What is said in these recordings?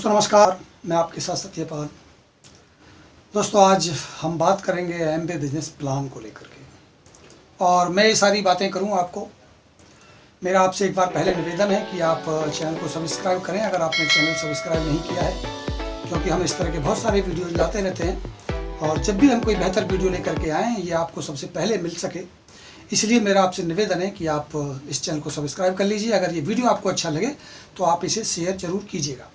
दोस्तों नमस्कार, मैं आपके साथ सत्यपाल। दोस्तों आज हम बात करेंगे एमबीए बिजनेस प्लान को लेकर के, और मैं ये सारी बातें करूँ आपको। मेरा आपसे एक बार पहले निवेदन है कि आप चैनल को सब्सक्राइब करें अगर आपने चैनल सब्सक्राइब नहीं किया है, क्योंकि हम इस तरह के बहुत सारे वीडियो लाते रहते हैं और जब भी हम कोई बेहतर वीडियो लेकर के आएँ ये आपको सबसे पहले मिल सके, इसलिए मेरा आपसे निवेदन है कि आप इस चैनल को सब्सक्राइब कर लीजिए। अगर ये वीडियो आपको अच्छा लगे तो आप इसे शेयर जरूर कीजिएगा।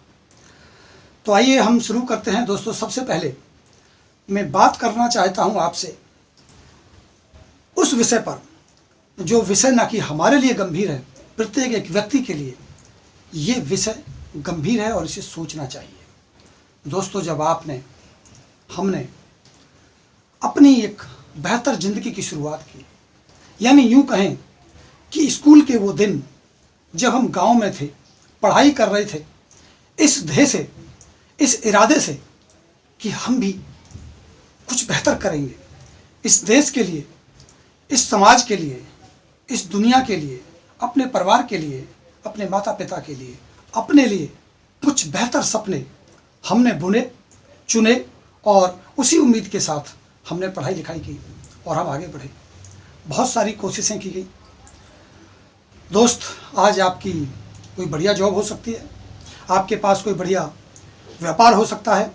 तो आइए हम शुरू करते हैं। दोस्तों सबसे पहले मैं बात करना चाहता हूं आपसे उस विषय पर जो विषय ना कि हमारे लिए गंभीर है, प्रत्येक एक व्यक्ति के लिए ये विषय गंभीर है और इसे सोचना चाहिए। दोस्तों जब हमने अपनी एक बेहतर ज़िंदगी की शुरुआत की, यानी यूं कहें कि स्कूल के वो दिन जब हम गांव में थे, पढ़ाई कर रहे थे, इस ध्येय से, इस इरादे से कि हम भी कुछ बेहतर करेंगे इस देश के लिए, इस समाज के लिए, इस दुनिया के लिए, अपने परिवार के लिए, अपने माता पिता के लिए, अपने लिए कुछ बेहतर सपने हमने बुने, चुने और उसी उम्मीद के साथ हमने पढ़ाई लिखाई की और हम आगे बढ़े। बहुत सारी कोशिशें की गई। दोस्त आज आपकी कोई बढ़िया जॉब हो सकती है, आपके पास कोई बढ़िया व्यापार हो सकता है,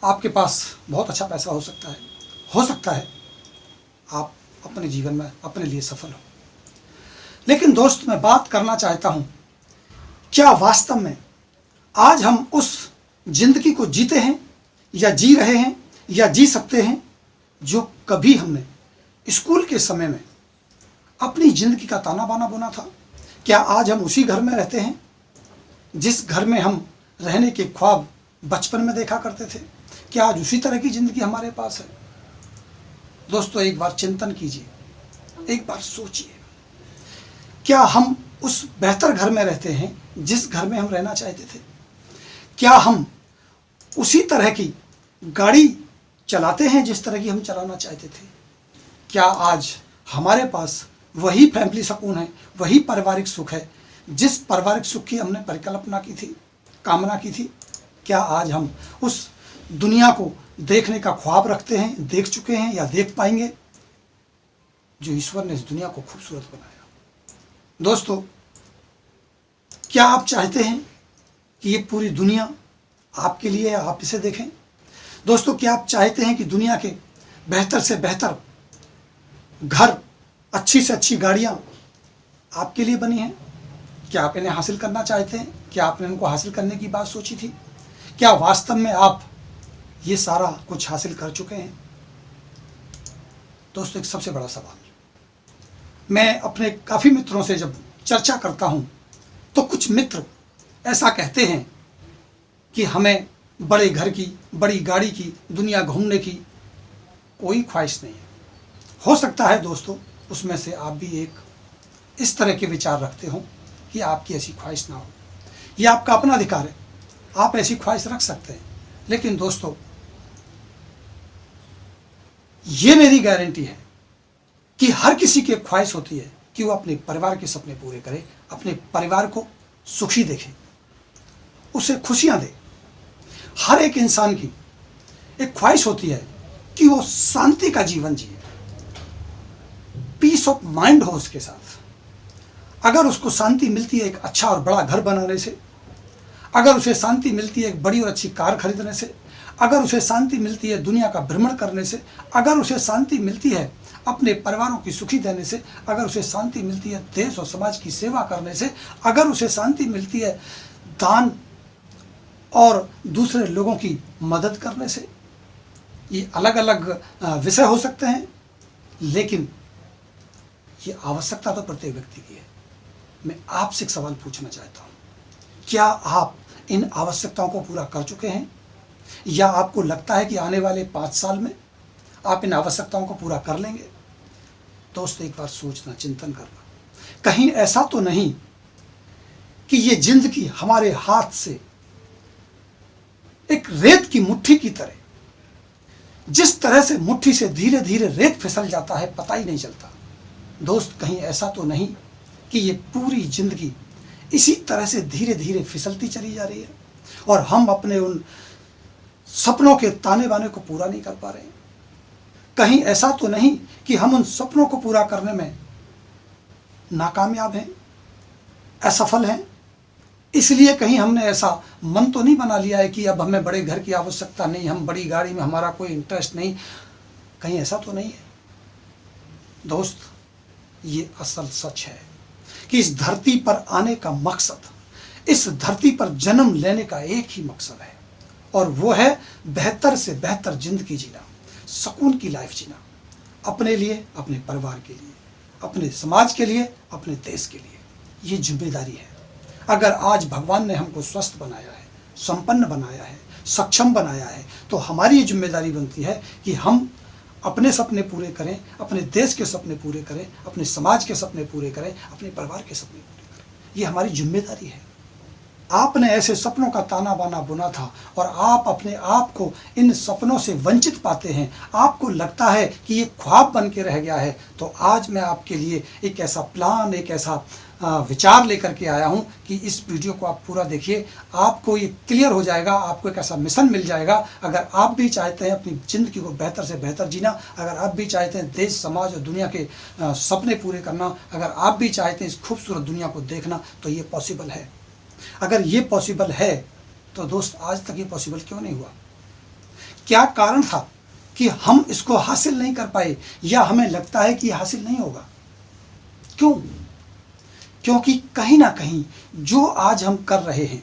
आपके पास बहुत अच्छा पैसा हो सकता है आप अपने जीवन में अपने लिए सफल हो। लेकिन दोस्त मैं बात करना चाहता हूँ, क्या वास्तव में आज हम उस जिंदगी को जीते हैं या जी रहे हैं या जी सकते हैं जो कभी हमने स्कूल के समय में अपनी ज़िंदगी का ताना बाना बुना था? क्या आज हम उसी घर में रहते हैं जिस घर में हम रहने के ख्वाब बचपन में देखा करते थे? क्या आज उसी तरह की ज़िंदगी हमारे पास है? दोस्तों एक बार चिंतन कीजिए, एक बार सोचिए, क्या हम उस बेहतर घर में रहते हैं जिस घर में हम रहना चाहते थे? क्या हम उसी तरह की गाड़ी चलाते हैं जिस तरह की हम चलाना चाहते थे? क्या आज हमारे पास वही फैमिली सुकून है, वही पारिवारिक सुख है जिस पारिवारिक सुख की हमने परिकल्पना की थी, कामना की थी? क्या आज हम उस दुनिया को देखने का ख्वाब रखते हैं, देख चुके हैं या देख पाएंगे जो ईश्वर ने इस दुनिया को खूबसूरत बनाया? दोस्तों क्या आप चाहते हैं कि ये पूरी दुनिया आपके लिए है, आप इसे देखें? दोस्तों क्या आप चाहते हैं कि दुनिया के बेहतर से बेहतर घर, अच्छी से अच्छी गाड़ियाँ आपके लिए बनी हैं? क्या आप इन्हें हासिल करना चाहते हैं? क्या आपने इनको हासिल करने की बात सोची थी? क्या वास्तव में आप ये सारा कुछ हासिल कर चुके हैं? दोस्तों एक सबसे बड़ा सवाल, मैं अपने काफ़ी मित्रों से जब चर्चा करता हूँ तो कुछ मित्र ऐसा कहते हैं कि हमें बड़े घर की, बड़ी गाड़ी की, दुनिया घूमने की कोई ख्वाहिश नहीं है। हो सकता है दोस्तों उसमें से आप भी एक इस तरह के विचार रखते हो कि आपकी ऐसी ख्वाहिश ना हो। ये आपका अपना अधिकार है, आप ऐसी ख्वाहिश रख सकते हैं। लेकिन दोस्तों ये मेरी गारंटी है कि हर किसी की ख्वाहिश होती है कि वो अपने परिवार के सपने पूरे करे, अपने परिवार को सुखी देखे, उसे खुशियां दे। हर एक इंसान की एक ख्वाहिश होती है कि वो शांति का जीवन जिए, पीस ऑफ माइंड हो उसके साथ। अगर उसको शांति मिलती है एक अच्छा और बड़ा घर बनाने से, अगर उसे शांति मिलती है एक बड़ी और अच्छी कार खरीदने से, अगर उसे शांति मिलती है दुनिया का भ्रमण करने से, अगर उसे शांति मिलती है अपने परिवारों की सुखी देने से, अगर उसे शांति मिलती है देश और समाज की सेवा करने से, अगर उसे शांति मिलती है दान और दूसरे लोगों की मदद करने से, ये अलग अलग विषय हो सकते हैं, लेकिन ये आवश्यकता तो प्रत्येक व्यक्ति की है। मैं आपसे एक सवाल पूछना चाहता हूँ, क्या आप इन आवश्यकताओं को पूरा कर चुके हैं या आपको लगता है कि आने वाले 5 साल में आप इन आवश्यकताओं को पूरा कर लेंगे? दोस्तों एक बार सोचना, चिंतन करना, कहीं ऐसा तो नहीं कि ये जिंदगी हमारे हाथ से एक रेत की मुट्ठी की तरह, जिस तरह से मुट्ठी से धीरे धीरे रेत फिसल जाता है पता ही नहीं चलता। दोस्त कहीं ऐसा तो नहीं कि ये पूरी जिंदगी इसी तरह से धीरे धीरे फिसलती चली जा रही है? और हम अपने उन सपनों के ताने बाने को पूरा नहीं कर पा रहे हैं। कहीं ऐसा तो नहीं कि हम उन सपनों को पूरा करने में नाकामयाब हैं, असफल हैं, इसलिए कहीं हमने ऐसा मन तो नहीं बना लिया है कि अब हमें बड़े घर की आवश्यकता नहीं, हम बड़ी गाड़ी में हमारा कोई इंटरेस्ट नहीं, कहीं ऐसा तो नहीं है। दोस्त, ये असल सच है कि इस धरती पर आने का मकसद, इस धरती पर जन्म लेने का एक ही मकसद है, और वो है बेहतर से बेहतर जिंदगी जीना, सुकून की लाइफ जीना, अपने लिए, अपने परिवार के लिए, अपने समाज के लिए, अपने देश के लिए। ये जिम्मेदारी है। अगर आज भगवान ने हमको स्वस्थ बनाया है, संपन्न बनाया है, सक्षम बनाया है, तो हमारी ये जिम्मेदारी बनती है कि हम अपने सपने पूरे करें, अपने देश के सपने पूरे करें, अपने समाज के सपने पूरे करें, अपने परिवार के सपने पूरे करें। ये हमारी जिम्मेदारी है। आपने ऐसे सपनों का ताना बाना बुना था और आप अपने आप को इन सपनों से वंचित पाते हैं, आपको लगता है कि ये ख्वाब बन के रह गया है, तो आज मैं आपके लिए एक ऐसा प्लान, एक ऐसा विचार लेकर के आया हूं कि इस वीडियो को आप पूरा देखिए, आपको ये क्लियर हो जाएगा, आपको एक ऐसा मिशन मिल जाएगा। अगर आप भी चाहते हैं अपनी ज़िंदगी को बेहतर से बेहतर जीना, अगर आप भी चाहते हैं देश, समाज और दुनिया के सपने पूरे करना, अगर आप भी चाहते हैं इस खूबसूरत दुनिया को देखना, तो ये पॉसिबल है। अगर ये पॉसिबल है तो दोस्त, आज तक ये पॉसिबल क्यों नहीं हुआ? क्या कारण था कि हम इसको हासिल नहीं कर पाए, या हमें लगता है कि ये हासिल नहीं होगा? क्यों? क्योंकि कहीं ना कहीं जो आज हम कर रहे हैं,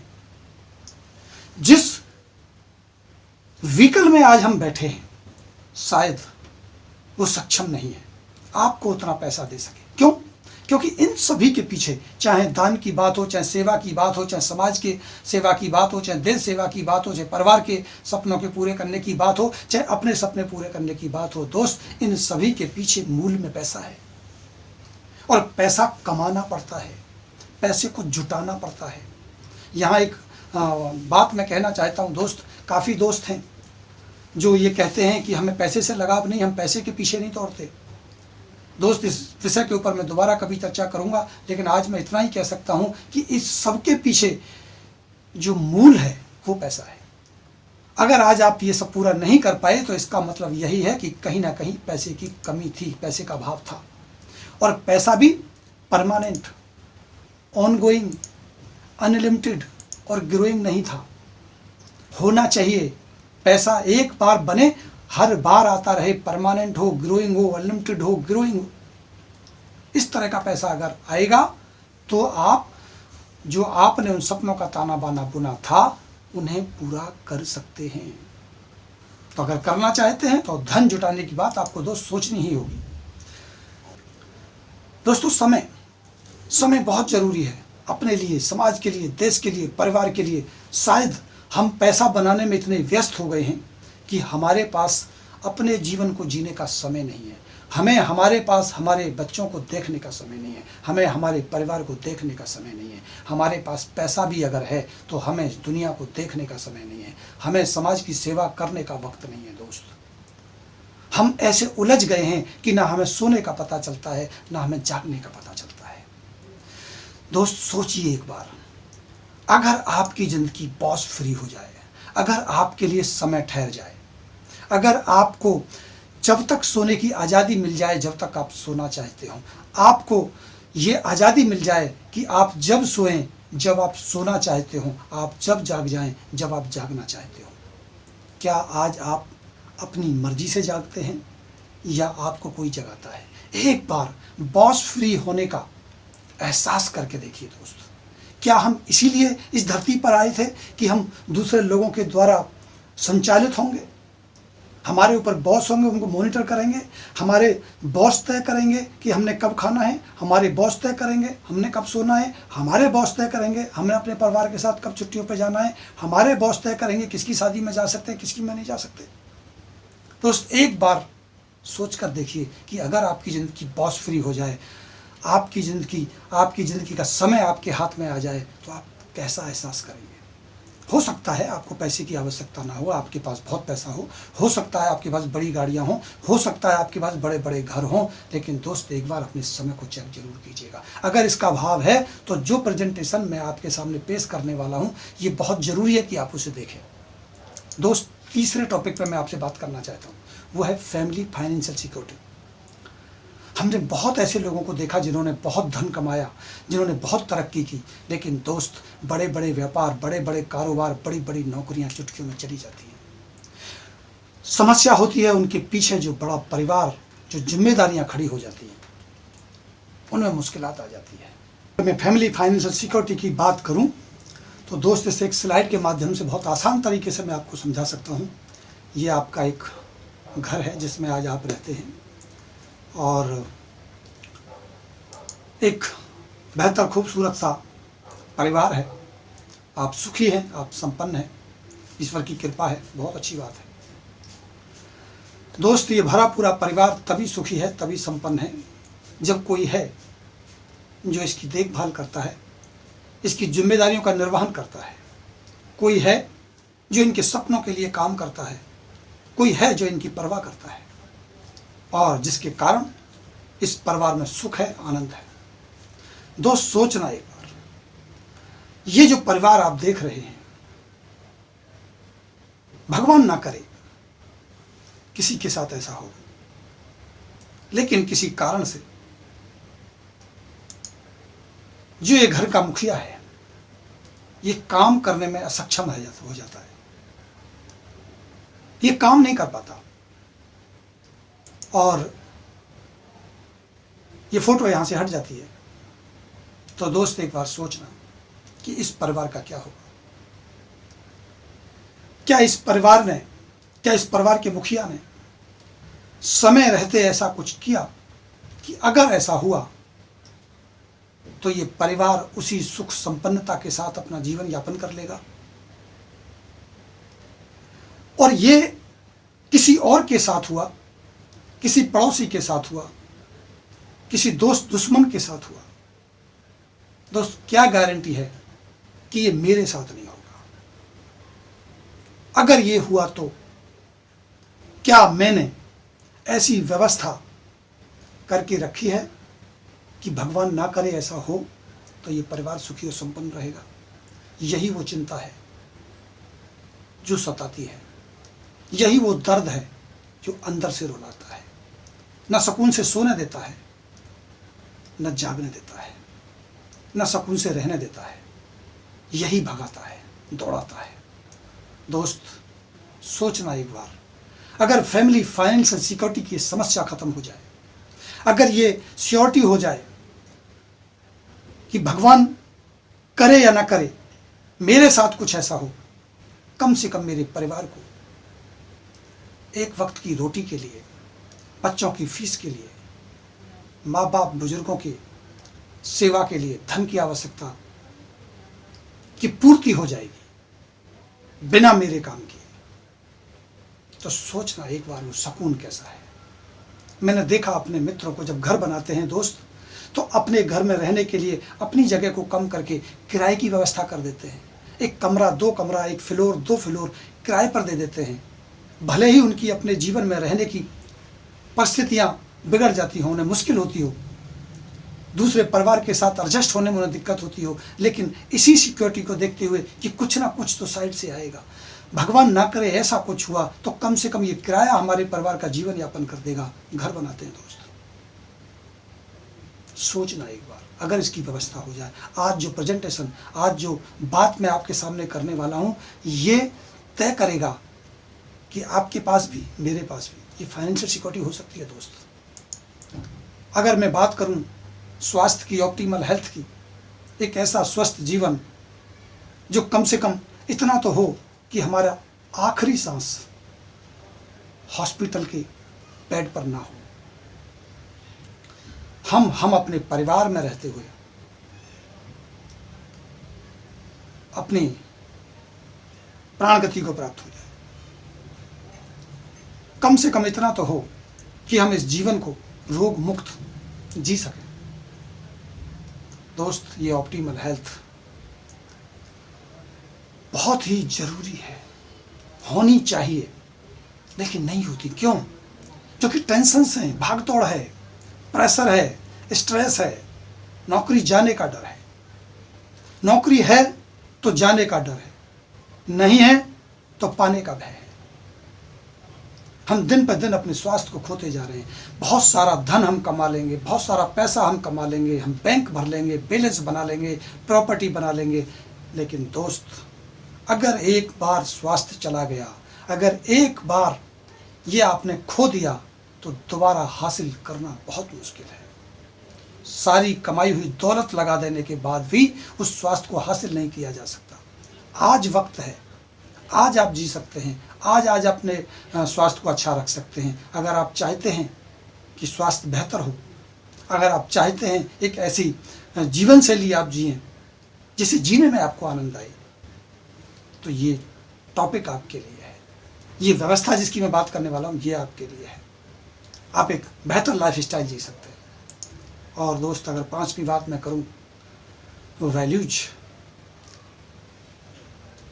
जिस व्हीकल में आज हम बैठे हैं, शायद वो सक्षम नहीं है आपको उतना पैसा दे सके। क्यों? क्योंकि इन सभी के पीछे, चाहे दान की बात हो, चाहे सेवा की बात हो, चाहे समाज के सेवा की बात हो, चाहे देश सेवा की बात हो, चाहे परिवार के सपनों के पूरे करने की बात हो, चाहे अपने सपने पूरे करने की बात हो, दोस्त, इन सभी के पीछे मूल में पैसा है। और पैसा कमाना पड़ता है, पैसे को जुटाना पड़ता है। यहाँ एक बात मैं कहना चाहता हूँ दोस्त, काफ़ी दोस्त हैं जो ये कहते हैं कि हमें पैसे से लगाव नहीं, हम पैसे के पीछे नहीं दौड़ते। दोस्त, इस विषय के ऊपर मैं दोबारा कभी चर्चा करूँगा, लेकिन आज मैं इतना ही कह सकता हूँ कि इस सब के पीछे जो मूल है वो पैसा है। अगर आज आप ये सब पूरा नहीं कर पाए तो इसका मतलब यही है कि कहीं ना कहीं पैसे की कमी थी, पैसे का अभाव था। और पैसा भी परमानेंट, ऑनगोइंग, अनलिमिटेड और ग्रोइंग नहीं था। होना चाहिए पैसा एक बार बने, हर बार आता रहे, परमानेंट हो, ग्रोइंग हो, अनलिमिटेड हो, ग्रोइंग हो। इस तरह का पैसा अगर आएगा तो आप जो आपने उन सपनों का ताना बाना बुना था उन्हें पूरा कर सकते हैं। तो अगर करना चाहते हैं तो धन जुटाने की बात आपको दोस्त सोचनी ही होगी। दोस्तों, समय बहुत ज़रूरी है अपने लिए, समाज के लिए, देश के लिए, परिवार के लिए। शायद हम पैसा बनाने में इतने व्यस्त हो गए हैं कि हमारे पास अपने जीवन को जीने का समय नहीं है। हमारे पास हमारे बच्चों को देखने का समय नहीं है, हमें हमारे परिवार को देखने का समय नहीं है। हमारे पास पैसा भी अगर है तो हमें दुनिया को देखने का समय नहीं है, हमें समाज की सेवा करने का वक्त नहीं है। दोस्त, हम ऐसे उलझ गए हैं कि ना हमें सोने का पता चलता है, ना हमें जागने का पता चलता है। दोस्त, सोचिए एक बार, अगर आपकी ज़िंदगी बॉस फ्री हो जाए, अगर आपके लिए समय ठहर जाए, अगर आपको जब तक सोने की आज़ादी मिल जाए, जब तक आप सोना चाहते हो, आपको ये आज़ादी मिल जाए कि आप जब सोएं जब आप सोना चाहते हो, आप जब जाग जाएं जब आप जागना चाहते हो। क्या आज आप अपनी मर्जी से जागते हैं या आपको कोई जगाता है? एक बार बॉस फ्री होने का एहसास करके देखिए दोस्त। क्या हम इसीलिए इस धरती पर आए थे कि हम दूसरे लोगों के द्वारा संचालित होंगे? हमारे ऊपर बॉस होंगे, उनको मॉनिटर करेंगे, हमारे बॉस तय करेंगे कि हमने कब खाना है, हमारे बॉस तय करेंगे हमने कब सोना है, हमारे बॉस तय करेंगे हमने अपने परिवार के साथ कब छुट्टियों पर जाना है, हमारे बॉस तय करेंगे किसकी शादी में जा सकते हैं, किसकी में नहीं जा सकते। दोस्त, एक बार सोच कर देखिए कि अगर आपकी ज़िंदगी बॉस फ्री हो जाए, आपकी ज़िंदगी का समय आपके हाथ में आ जाए, तो आप कैसा एहसास करेंगे? हो सकता है आपको पैसे की आवश्यकता ना हो, आपके पास बहुत पैसा हो सकता है आपके पास बड़ी गाड़ियां हो सकता है आपके पास बड़े बड़े घर हों, लेकिन दोस्त एक बार अपने समय को चेक जरूर कीजिएगा। अगर इसका अभाव है तो जो प्रेजेंटेशन मैं आपके सामने पेश करने वाला हूं, ये बहुत ज़रूरी है कि आप उसे देखें। दोस्त, तीसरे टॉपिक पर मैं आपसे बात करना चाहता हूँ, वो है फैमिली फाइनेंशियल सिक्योरिटी। हमने बहुत ऐसे लोगों को देखा जिन्होंने बहुत धन कमाया, जिन्होंने बहुत तरक्की की, लेकिन दोस्त बड़े बड़े व्यापार, बड़े बड़े कारोबार, बड़ी बड़ी नौकरियां चुटकियों में चली जाती हैं। समस्या होती है उनके पीछे जो बड़ा परिवार, जो जिम्मेदारियां खड़ी हो जाती हैं, उनमें मुश्किलात आ जाती है। मैं फैमिली फाइनेंशियल सिक्योरिटी की बात करूं तो दोस्त इसे एक स्लाइड के माध्यम से बहुत आसान तरीके से मैं आपको समझा सकता हूं। ये आपका एक घर है जिसमें आज आप रहते हैं और एक बेहतर खूबसूरत सा परिवार है। आप सुखी हैं, आप संपन्न हैं, ईश्वर की कृपा है, बहुत अच्छी बात है। दोस्त, ये भरा पूरा परिवार तभी सुखी है, तभी संपन्न है, जब कोई है जो इसकी देखभाल करता है, इसकी जिम्मेदारियों का निर्वहन करता है। कोई है जो इनके सपनों के लिए काम करता है, कोई है जो इनकी परवाह करता है, और जिसके कारण इस परिवार में सुख है, आनंद है। दोस्त, सोचना एक बार, ये जो परिवार आप देख रहे हैं, भगवान ना करे किसी के साथ ऐसा हो, लेकिन किसी कारण से जो ये घर का मुखिया है, ये काम करने में असक्षम हो जाता है, ये काम नहीं कर पाता। और ये फोटो यहां से हट जाती है, तो दोस्त एक बार सोचना कि इस परिवार का क्या होगा। क्या इस परिवार के मुखिया ने समय रहते ऐसा कुछ किया कि अगर ऐसा हुआ तो ये परिवार उसी सुख संपन्नता के साथ अपना जीवन यापन कर लेगा, और ये किसी और के साथ हुआ, किसी पड़ोसी के साथ हुआ, किसी दोस्त दुश्मन के साथ हुआ, दोस्त क्या गारंटी है कि ये मेरे साथ नहीं होगा। अगर ये हुआ तो क्या मैंने ऐसी व्यवस्था करके रखी है कि भगवान ना करे ऐसा हो तो ये परिवार सुखी और संपन्न रहेगा। यही वो चिंता है जो सताती है, यही वो दर्द है जो अंदर से रुलाता है, न सुकून से सोने देता है, न जागने देता है, न सुकून से रहने देता है, यही भगाता है, दौड़ाता है। दोस्त, सोचना एक बार, अगर फैमिली फाइनेंशियल सिक्योरिटी की समस्या खत्म हो जाए, अगर ये श्योरिटी हो जाए कि भगवान करे या ना करे, मेरे साथ कुछ ऐसा हो, कम से कम मेरे परिवार को एक वक्त की रोटी के लिए, बच्चों की फीस के लिए, माँ बाप बुजुर्गों की सेवा के लिए धन की आवश्यकता की पूर्ति हो जाएगी बिना मेरे काम किए, तो सोचना एक बार वो सुकून कैसा है। मैंने देखा अपने मित्रों को जब घर बनाते हैं दोस्त, तो अपने घर में रहने के लिए अपनी जगह को कम करके किराए की व्यवस्था कर देते हैं। एक कमरा, दो कमरा, एक फ्लोर, दो फ्लोर किराए पर दे देते हैं। भले ही उनकी अपने जीवन में रहने की परिस्थितियां बिगड़ जाती हो, उन्हें मुश्किल होती हो, दूसरे परिवार के साथ एडजस्ट होने में उन्हें दिक्कत होती हो, लेकिन इसी सिक्योरिटी को देखते हुए कि कुछ ना कुछ तो साइड से आएगा, भगवान ना करे ऐसा कुछ हुआ तो कम से कम ये किराया हमारे परिवार का जीवन यापन कर देगा, घर बनाते हैं दोस्त। सोचना एक बार, अगर इसकी व्यवस्था हो जाए, आज जो प्रेजेंटेशन, आज जो बात मैं आपके सामने करने वाला हूँ, ये तय करेगा कि आपके पास भी, मेरे पास भी ये फाइनेंशियल सिक्योरिटी हो सकती है दोस्त। अगर मैं बात करूँ स्वास्थ्य की, ऑप्टिमल हेल्थ की, एक ऐसा स्वस्थ जीवन जो कम से कम इतना तो हो कि हमारा आखिरी सांस हॉस्पिटल के बेड पर ना हो, हम अपने परिवार में रहते हुए अपनी प्राण गति को प्राप्त हो जाए, कम से कम इतना तो हो कि हम इस जीवन को रोग मुक्त जी सकें। दोस्त, ये ऑप्टिमल हेल्थ बहुत ही जरूरी है, होनी चाहिए, लेकिन नहीं होती। क्यों? क्योंकि टेंशन्स हैं, भागदौड़ है, प्रेशर है, स्ट्रेस है, नौकरी जाने का डर है। नौकरी है तो जाने का डर है, नहीं है तो पाने का भय है। हम दिन पर दिन अपने स्वास्थ्य को खोते जा रहे हैं। बहुत सारा धन हम कमा लेंगे, बहुत सारा पैसा हम कमा लेंगे, हम बैंक भर लेंगे, बैलेंस बना लेंगे, प्रॉपर्टी बना लेंगे, लेकिन दोस्त, अगर एक बार स्वास्थ्य चला गया, अगर एक बार ये आपने खो दिया, तो दोबारा हासिल करना बहुत मुश्किल है। सारी कमाई हुई दौलत लगा देने के बाद भी उस स्वास्थ्य को हासिल नहीं किया जा सकता। आज वक्त है, आज आप जी सकते हैं, आज अपने स्वास्थ्य को अच्छा रख सकते हैं। अगर आप चाहते हैं कि स्वास्थ्य बेहतर हो, अगर आप चाहते हैं एक ऐसी जीवन शैली आप जिएं जिसे जीने में आपको आनंद आए, तो ये टॉपिक आपके लिए है। ये व्यवस्था जिसकी मैं बात करने वाला हूँ, ये आपके लिए है। आप एक बेहतर लाइफ स्टाइल जी सकते हैं। और दोस्त, अगर पांचवी बात मैं करूँ तो वैल्यूज,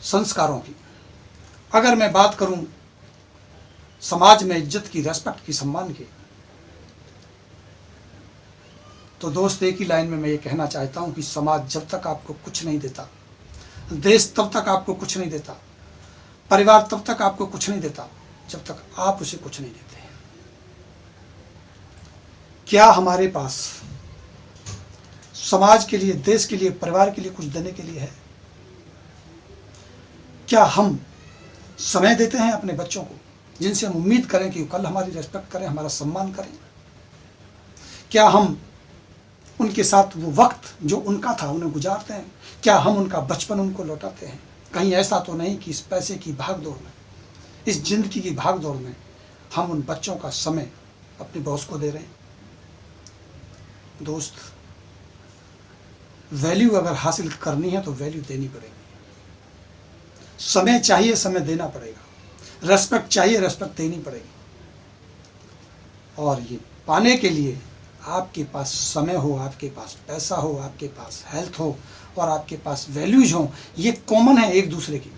संस्कारों की। अगर मैं बात करूं समाज में इज्जत की, रेस्पेक्ट की, सम्मान की, तो दोस्त एक ही लाइन में मैं ये कहना चाहता हूं कि समाज जब तक आपको कुछ नहीं देता, देश तब तक आपको कुछ नहीं देता, परिवार तब तक आपको कुछ नहीं देता जब तक आप उसे कुछ नहीं देते। क्या हमारे पास समाज के लिए, देश के लिए, परिवार के लिए कुछ देने के लिए है? क्या हम समय देते हैं अपने बच्चों को, जिनसे हम उम्मीद करें कि कल हमारी रेस्पेक्ट करें, हमारा सम्मान करें? क्या हम उनके साथ वो वक्त जो उनका था उन्हें गुजारते हैं? क्या हम उनका बचपन उनको लौटाते हैं? कहीं ऐसा तो नहीं कि इस पैसे की भागदौड़ में, इस जिंदगी की भागदौड़ में हम उन बच्चों का समय अपने बॉस को दे रहे हैं? दोस्त, वैल्यू अगर हासिल करनी है तो वैल्यू देनी पड़ेगी। समय चाहिए, समय देना पड़ेगा। रेस्पेक्ट चाहिए, रेस्पेक्ट देनी पड़ेगी। और ये पाने के लिए आपके पास समय हो, आपके पास पैसा हो, आपके पास हेल्थ हो और आपके पास वैल्यूज हो। ये कॉमन है एक दूसरे की,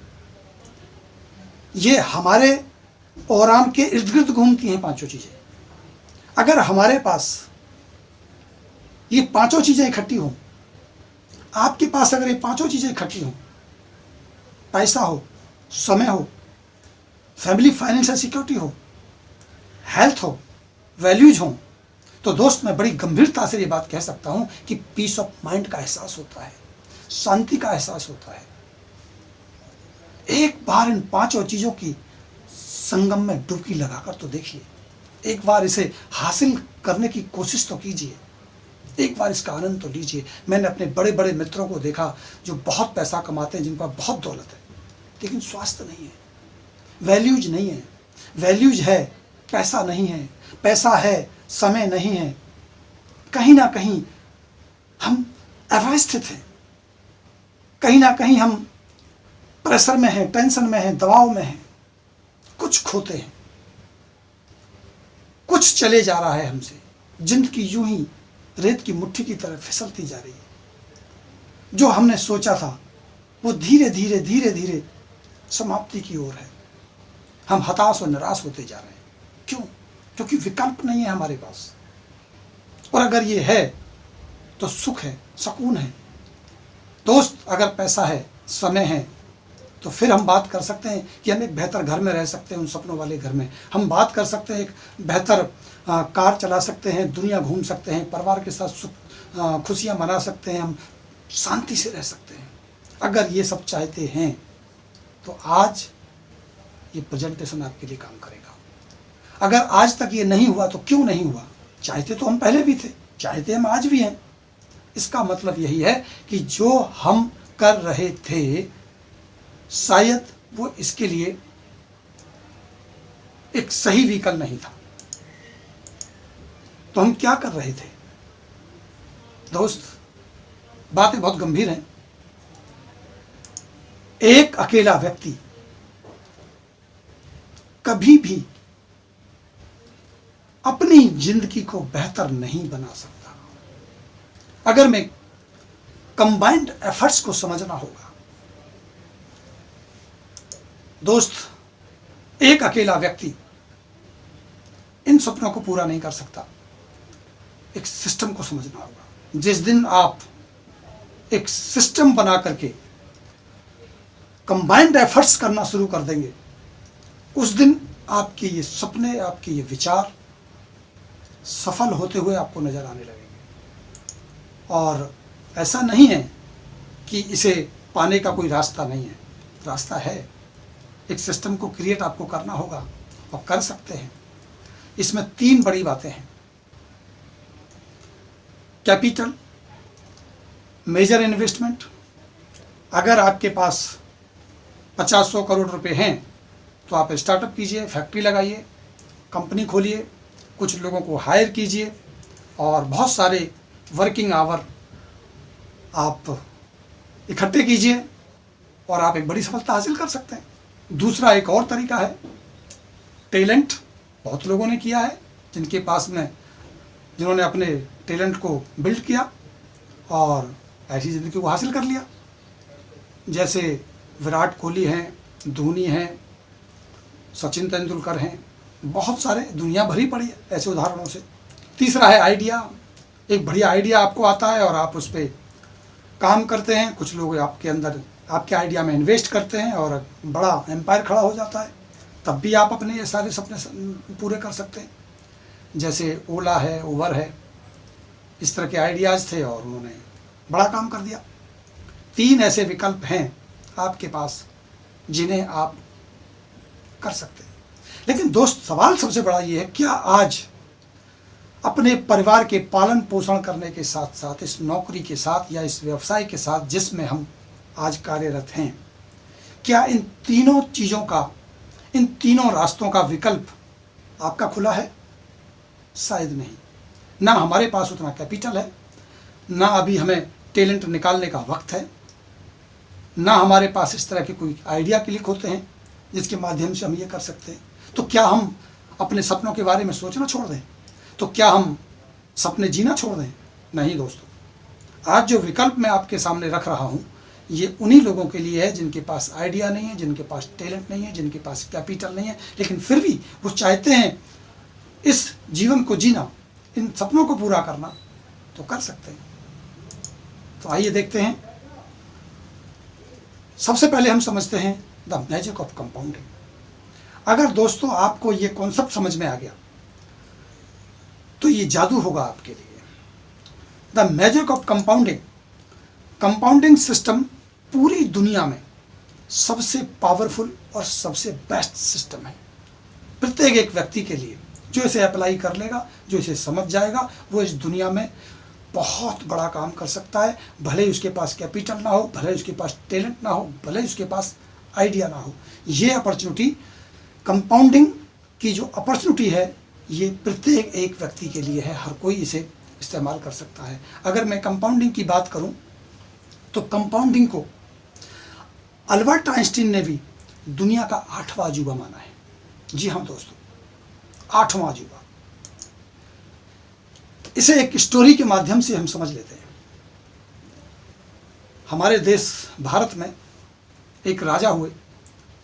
ये हमारे औराम के इर्द गिर्द घूमती हैं पांचों चीजें। अगर हमारे पास ये पांचों चीजें इकट्ठी हों, आपके पास अगर ये पांचों चीजें इकट्ठी हों, पैसा हो, समय हो, फैमिली फाइनेंशियल सिक्योरिटी हो, हेल्थ हो, वैल्यूज हो, तो दोस्त मैं बड़ी गंभीरता से ये बात कह सकता हूं कि पीस ऑफ माइंड का एहसास होता है, शांति का एहसास होता है। एक बार इन पांचों चीजों की संगम में डुबकी लगाकर तो देखिए, एक बार इसे हासिल करने की कोशिश तो कीजिए, एक बार इसका आनंद तो लीजिए। मैंने अपने बड़े बड़े मित्रों को देखा जो बहुत पैसा कमाते हैं, जिनके पास बहुत दौलत है, लेकिन स्वास्थ्य नहीं है, वैल्यूज नहीं है। वैल्यूज है, पैसा नहीं है, पैसा है, समय नहीं है। कहीं ना कहीं हम अव्यवस्थित हैं, कहीं ना कहीं हम प्रेशर में हैं, टेंशन में हैं, दबाव में हैं, कुछ खोते हैं, कुछ चले जा रहा है हमसे। जिंदगी यूं ही रेत की मुट्ठी की तरह फिसलती जा रही है। जो हमने सोचा था वो धीरे धीरे धीरे धीरे समाप्ति की ओर है। हम हताश और निराश होते जा रहे हैं। क्यों? क्योंकि विकल्प नहीं है हमारे पास। और अगर ये है तो सुख है, सुकून है। दोस्त, अगर पैसा है, समय है, तो फिर हम बात कर सकते हैं कि हम एक बेहतर घर में रह सकते हैं, उन सपनों वाले घर में। हम बात कर सकते हैं एक बेहतर कार चला सकते हैं, दुनिया घूम सकते हैं, परिवार के साथ सुख खुशियाँ मना सकते हैं, हम शांति से रह सकते हैं। अगर ये सब चाहते हैं तो आज ये प्रेजेंटेशन आपके लिए काम करेगा। अगर आज तक ये नहीं हुआ तो क्यों नहीं हुआ? चाहते तो हम पहले भी थे, चाहते हम आज भी हैं। इसका मतलब यही है कि जो हम कर रहे थे शायद वो इसके लिए एक सही विकल्प नहीं था। तो हम क्या कर रहे थे? दोस्त, बातें बहुत गंभीर हैं। एक अकेला व्यक्ति कभी भी अपनी जिंदगी को बेहतर नहीं बना सकता। अगर मैं कंबाइंड एफर्ट्स को समझना होगा, दोस्त, एक अकेला व्यक्ति इन सपनों को पूरा नहीं कर सकता। एक सिस्टम को समझना होगा। जिस दिन आप एक सिस्टम बना करके कंबाइंड एफर्ट्स करना शुरू कर देंगे, उस दिन आपके ये सपने, आपके ये विचार सफल होते हुए आपको नजर आने लगेंगे। और ऐसा नहीं है कि इसे पाने का कोई रास्ता नहीं है, रास्ता है। एक सिस्टम को क्रिएट आपको करना होगा और कर सकते हैं। इसमें 3 बड़ी बातें हैं: कैपिटल, मेजर इन्वेस्टमेंट। अगर आपके पास 50-100 करोड़ रुपए हैं तो आप स्टार्टअप कीजिए, फैक्ट्री लगाइए, कंपनी खोलिए, कुछ लोगों को हायर कीजिए और बहुत सारे वर्किंग आवर आप इकट्ठे कीजिए और आप एक बड़ी सफलता हासिल कर सकते हैं। दूसरा एक और तरीका है, टैलेंट। बहुत लोगों ने किया है जिनके पास में, जिन्होंने अपने टैलेंट को बिल्ड किया और ऐसी ज़िंदगी को हासिल कर लिया। जैसे विराट कोहली हैं, धोनी हैं, सचिन तेंदुलकर हैं, बहुत सारे, दुनिया भरी पड़ी है ऐसे उदाहरणों से। तीसरा है आइडिया। एक बढ़िया आइडिया आपको आता है और आप उस पर काम करते हैं। कुछ लोग आपके अंदर, आपके आइडिया में इन्वेस्ट करते हैं और बड़ा एम्पायर खड़ा हो जाता है। तब भी आप अपने ये सारे सपने पूरे कर सकते हैं। जैसे ओला है, उबर है, इस तरह के आइडियाज़ थे और उन्होंने बड़ा काम कर दिया। 3 ऐसे विकल्प हैं आपके पास जिन्हें आप कर सकते हैं। लेकिन दोस्त, सवाल सबसे बड़ा ये है, क्या आज अपने परिवार के पालन पोषण करने के साथ साथ, इस नौकरी के साथ या इस व्यवसाय के साथ जिसमें हम आज कार्यरत हैं, क्या इन तीनों चीज़ों का, इन तीनों रास्तों का विकल्प आपका खुला है? शायद नहीं। ना हमारे पास उतना कैपिटल है, ना अभी हमें टैलेंट निकालने का वक्त है, ना हमारे पास इस तरह के कोई आइडिया क्लिक होते हैं जिसके माध्यम से हम ये कर सकते हैं। तो क्या हम अपने सपनों के बारे में सोचना छोड़ दें? तो क्या हम सपने जीना छोड़ दें? नहीं दोस्तों, आज जो विकल्प मैं आपके सामने रख रहा हूँ, ये उन्हीं लोगों के लिए है जिनके पास आइडिया नहीं है, जिनके पास टैलेंट नहीं है, जिनके पास कैपिटल नहीं है, लेकिन फिर भी वो चाहते हैं इस जीवन को जीना, इन सपनों को पूरा करना, तो कर सकते हैं। तो आइए देखते हैं। सबसे पहले हम समझते हैं द मैजिक ऑफ कंपाउंडिंग। अगर दोस्तों आपको ये कॉन्सेप्ट समझ में आ गया तो ये जादू होगा आपके लिए। The magic of compounding. Compounding system पूरी दुनिया में सबसे पावरफुल और सबसे बेस्ट सिस्टम है। प्रत्येक एक व्यक्ति के लिए जो इसे अप्लाई कर लेगा, जो इसे समझ जाएगा, वो इस दुनिया में बहुत बड़ा काम कर सकता है। भले ही उसके पास कैपिटल ना हो, भले ही उसके पास टैलेंट ना हो, भले ही उसके पास आइडिया ना हो। ये अपॉर्चुनिटी, कंपाउंडिंग की जो अपॉर्चुनिटी है, ये प्रत्येक एक व्यक्ति के लिए है। हर कोई इसे इस्तेमाल कर सकता है। अगर मैं कंपाउंडिंग की बात करूं तो कंपाउंडिंग को अल्बर्ट आइंस्टीन ने भी दुनिया का 8वां अजूबा माना है। जी हाँ दोस्तों, 8वां अजूबा। इसे एक स्टोरी के माध्यम से हम समझ लेते हैं। हमारे देश भारत में एक राजा हुए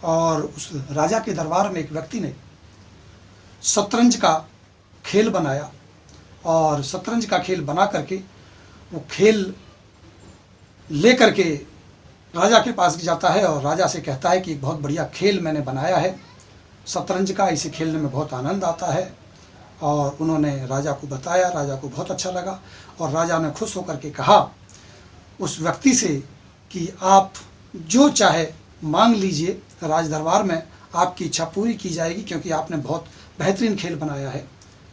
और उस राजा के दरबार में एक व्यक्ति ने शतरंज का खेल बनाया और शतरंज का खेल बना करके वो खेल ले करके राजा के पास जाता है और राजा से कहता है कि एक बहुत बढ़िया खेल मैंने बनाया है शतरंज का, इसे खेलने में बहुत आनंद आता है। और उन्होंने राजा को बताया, राजा को बहुत अच्छा लगा और राजा ने खुश होकर के कहा उस व्यक्ति से कि आप जो चाहे मांग लीजिए, राज दरबार में आपकी इच्छा पूरी की जाएगी क्योंकि आपने बहुत बेहतरीन खेल बनाया है।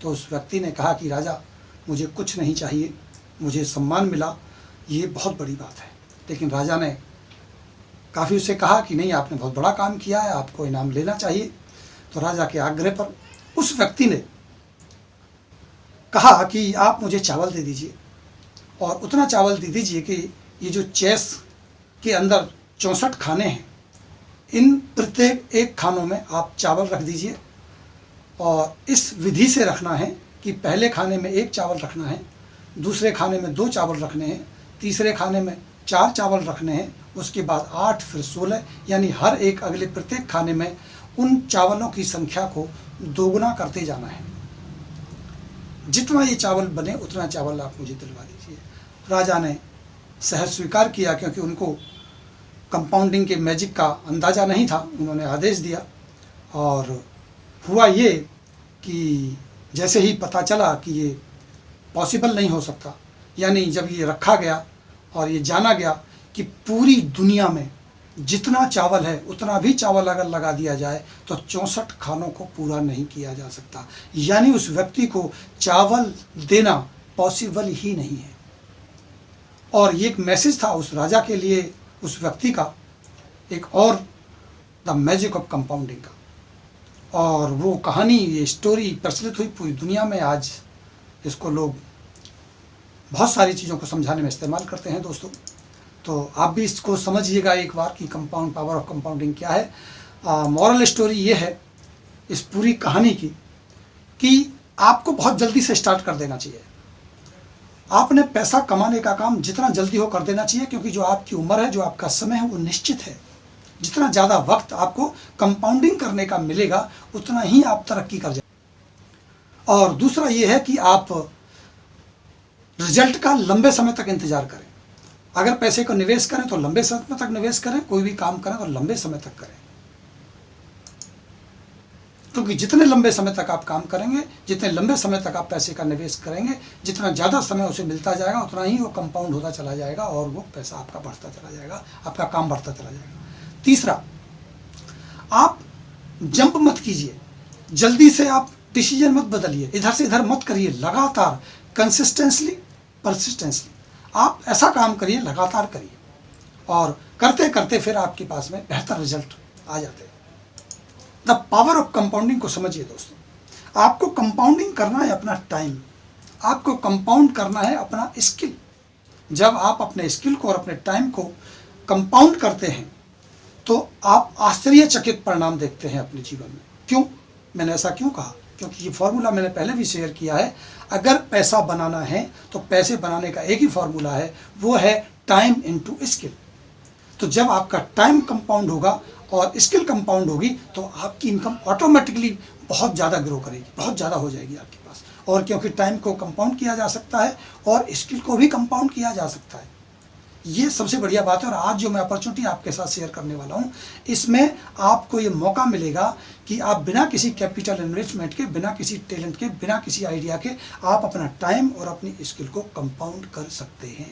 तो उस व्यक्ति ने कहा कि राजा, मुझे कुछ नहीं चाहिए, मुझे सम्मान मिला, ये बहुत बड़ी बात है। लेकिन राजा ने काफ़ी उससे कहा कि नहीं, आपने बहुत बड़ा काम किया है, आपको इनाम लेना चाहिए। तो राजा के आग्रह पर उस व्यक्ति ने कहा कि आप मुझे चावल दे दीजिए और उतना चावल दे दीजिए कि ये जो चेस के अंदर 64 खाने हैं, इन प्रत्येक एक खानों में आप चावल रख दीजिए और इस विधि से रखना है कि पहले खाने में 1 चावल रखना है, दूसरे खाने में 2 चावल रखने हैं, तीसरे खाने में 4 चावल रखने हैं उसके बाद 8, फिर 16, यानी हर एक अगले प्रत्येक खाने में उन चावलों की संख्या को दोगुना करते जाना है। जितना ये चावल बने उतना चावल आप मुझे दिलवा दीजिए। राजा ने सहज स्वीकार किया, क्योंकि उनको कंपाउंडिंग के मैजिक का अंदाज़ा नहीं था। उन्होंने आदेश दिया और हुआ ये कि जैसे ही पता चला कि ये पॉसिबल नहीं हो सकता, यानी जब ये रखा गया और ये जाना गया कि पूरी दुनिया में जितना चावल है उतना भी चावल अगर लगा दिया जाए तो 64 खानों को पूरा नहीं किया जा सकता, यानी उस व्यक्ति को चावल देना पॉसिबल ही नहीं है। और ये एक मैसेज था उस राजा के लिए, उस व्यक्ति का, एक और द मैजिक ऑफ कंपाउंडिंग का। और वो कहानी, ये स्टोरी प्रचलित हुई पूरी दुनिया में। आज इसको लोग बहुत सारी चीज़ों को समझाने में इस्तेमाल करते हैं दोस्तों। तो आप भी इसको समझिएगा एक बार कि कंपाउंड पावर ऑफ कंपाउंडिंग क्या है। मॉरल स्टोरी ये है इस पूरी कहानी की कि आपको बहुत जल्दी से स्टार्ट कर देना चाहिए। आपने पैसा कमाने का काम जितना जल्दी हो कर देना चाहिए, क्योंकि जो आपकी उम्र है, जो आपका समय है, वो निश्चित है। जितना ज़्यादा वक्त आपको कंपाउंडिंग करने का मिलेगा उतना ही आप तरक्की कर जाएंगे। और दूसरा ये है कि आप रिजल्ट का लंबे समय तक इंतजार करें। अगर पैसे को निवेश करें तो लंबे समय तक निवेश करें, कोई भी काम करें तो लंबे समय तक करें, क्योंकि जितने लंबे समय तक आप काम करेंगे, जितने लंबे समय तक आप पैसे का निवेश करेंगे, जितना ज़्यादा समय उसे मिलता जाएगा उतना ही वो कंपाउंड होता चला जाएगा और वो पैसा आपका बढ़ता चला जाएगा, आपका काम बढ़ता चला जाएगा। तीसरा, आप जंप मत कीजिए, जल्दी से आप डिसीजन मत बदलिए, इधर से इधर मत करिए। लगातार कंसिस्टेंसली, परसिस्टेंसली आप ऐसा काम करिए, लगातार करिए, और करते करते फिर आपके पास में बेहतर रिजल्ट आ जाते हैं। द पावर ऑफ कंपाउंडिंग को समझिए दोस्तों। आपको कंपाउंडिंग करना है अपना टाइम, आपको कंपाउंड करना है अपना स्किल। जब आप अपने स्किल को और अपने टाइम को कंपाउंड करते हैं तो आप आश्चर्यचकित परिणाम देखते हैं अपने जीवन में। क्यों? मैंने ऐसा क्यों कहा? क्योंकि ये फॉर्मूला मैंने पहले भी शेयर किया है। अगर पैसा बनाना है तो पैसे बनाने का एक ही फॉर्मूला है, वो है टाइम इनटू स्किल। तो जब आपका टाइम कंपाउंड होगा और स्किल कंपाउंड होगी तो आपकी इनकम ऑटोमेटिकली बहुत ज़्यादा ग्रो करेगी, बहुत ज़्यादा हो जाएगी आपके पास। और क्योंकि टाइम को कंपाउंड किया जा सकता है और स्किल को भी कंपाउंड किया जा सकता है, ये सबसे बढ़िया बात है। और आज जो मैं अपॉर्चुनिटी आपके साथ शेयर करने वाला हूँ, इसमें आपको ये मौका मिलेगा कि आप बिना किसी कैपिटल इन्वेस्टमेंट के, बिना किसी टैलेंट के, बिना किसी आइडिया के आप अपना टाइम और अपनी स्किल को कंपाउंड कर सकते हैं।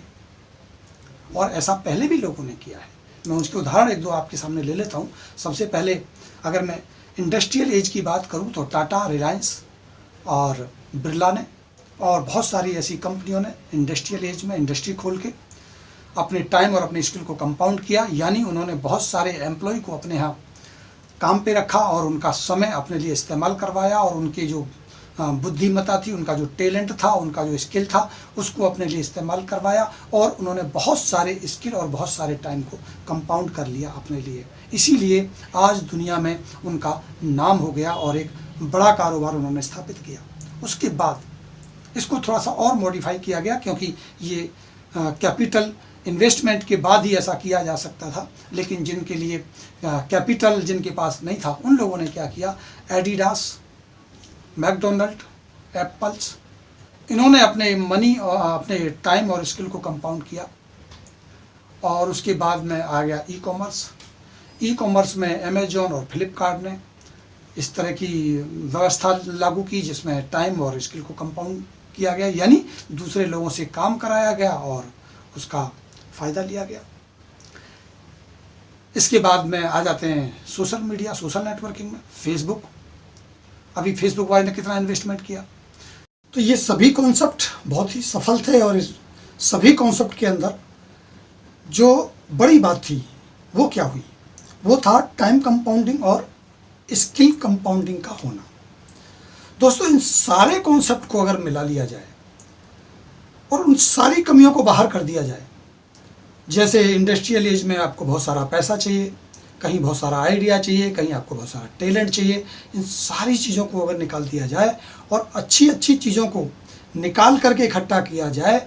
और ऐसा पहले भी लोगों ने किया है। मैं उसके उदाहरण एक दो आपके सामने ले लेता हूँ। सबसे पहले अगर मैं इंडस्ट्रियल एज की बात करूँ तो टाटा, रिलायंस और बिरला ने और बहुत सारी ऐसी कंपनियों ने इंडस्ट्रियल एज में इंडस्ट्री खोल के अपने टाइम और अपनी स्किल को कंपाउंड किया। यानी उन्होंने बहुत सारे एम्प्लॉय को अपने यहाँ काम पे रखा और उनका समय अपने लिए इस्तेमाल करवाया, और उनकी जो बुद्धिमत्ता थी, उनका जो टैलेंट था, उनका जो स्किल था, उसको अपने लिए इस्तेमाल करवाया, और उन्होंने बहुत सारे स्किल और बहुत सारे टाइम को कंपाउंड कर लिया अपने लिए। इसीलिए आज दुनिया में उनका नाम हो गया और एक बड़ा कारोबार उन्होंने स्थापित किया। उसके बाद इसको थोड़ा सा और मॉडिफाई किया गया, क्योंकि ये कैपिटल इन्वेस्टमेंट के बाद ही ऐसा किया जा सकता था। लेकिन जिनके लिए कैपिटल जिनके पास नहीं था, उन लोगों ने क्या किया, एडिडास, मैकडोनल्ड, एप्पल्स, इन्होंने अपने मनी और अपने टाइम और स्किल को कंपाउंड किया। और उसके बाद में आ गया ई कॉमर्स। ई कॉमर्स में अमेजोन और फ्लिपकार्ट ने इस तरह की व्यवस्था लागू की जिसमें टाइम और स्किल को कंपाउंड किया गया, यानी दूसरे लोगों से काम कराया गया और उसका फ़ायदा लिया गया। इसके बाद में आ जाते हैं सोशल मीडिया, सोशल नेटवर्किंग में फेसबुक। अभी फेसबुक वाले ने कितना इन्वेस्टमेंट किया। तो ये सभी कॉन्सेप्ट बहुत ही सफल थे, और इस सभी कॉन्सेप्ट के अंदर जो बड़ी बात थी वो क्या हुई, वो था टाइम कंपाउंडिंग और स्किल कंपाउंडिंग का होना। दोस्तों, इन सारे कॉन्सेप्ट को अगर मिला लिया जाए और उन सारी कमियों को बाहर कर दिया जाए, जैसे इंडस्ट्रियल एज में आपको बहुत सारा पैसा चाहिए, कहीं बहुत सारा आइडिया चाहिए, कहीं आपको बहुत सारा टैलेंट चाहिए, इन सारी चीज़ों को अगर निकाल दिया जाए और अच्छी अच्छी चीज़ों को निकाल करके इकट्ठा किया जाए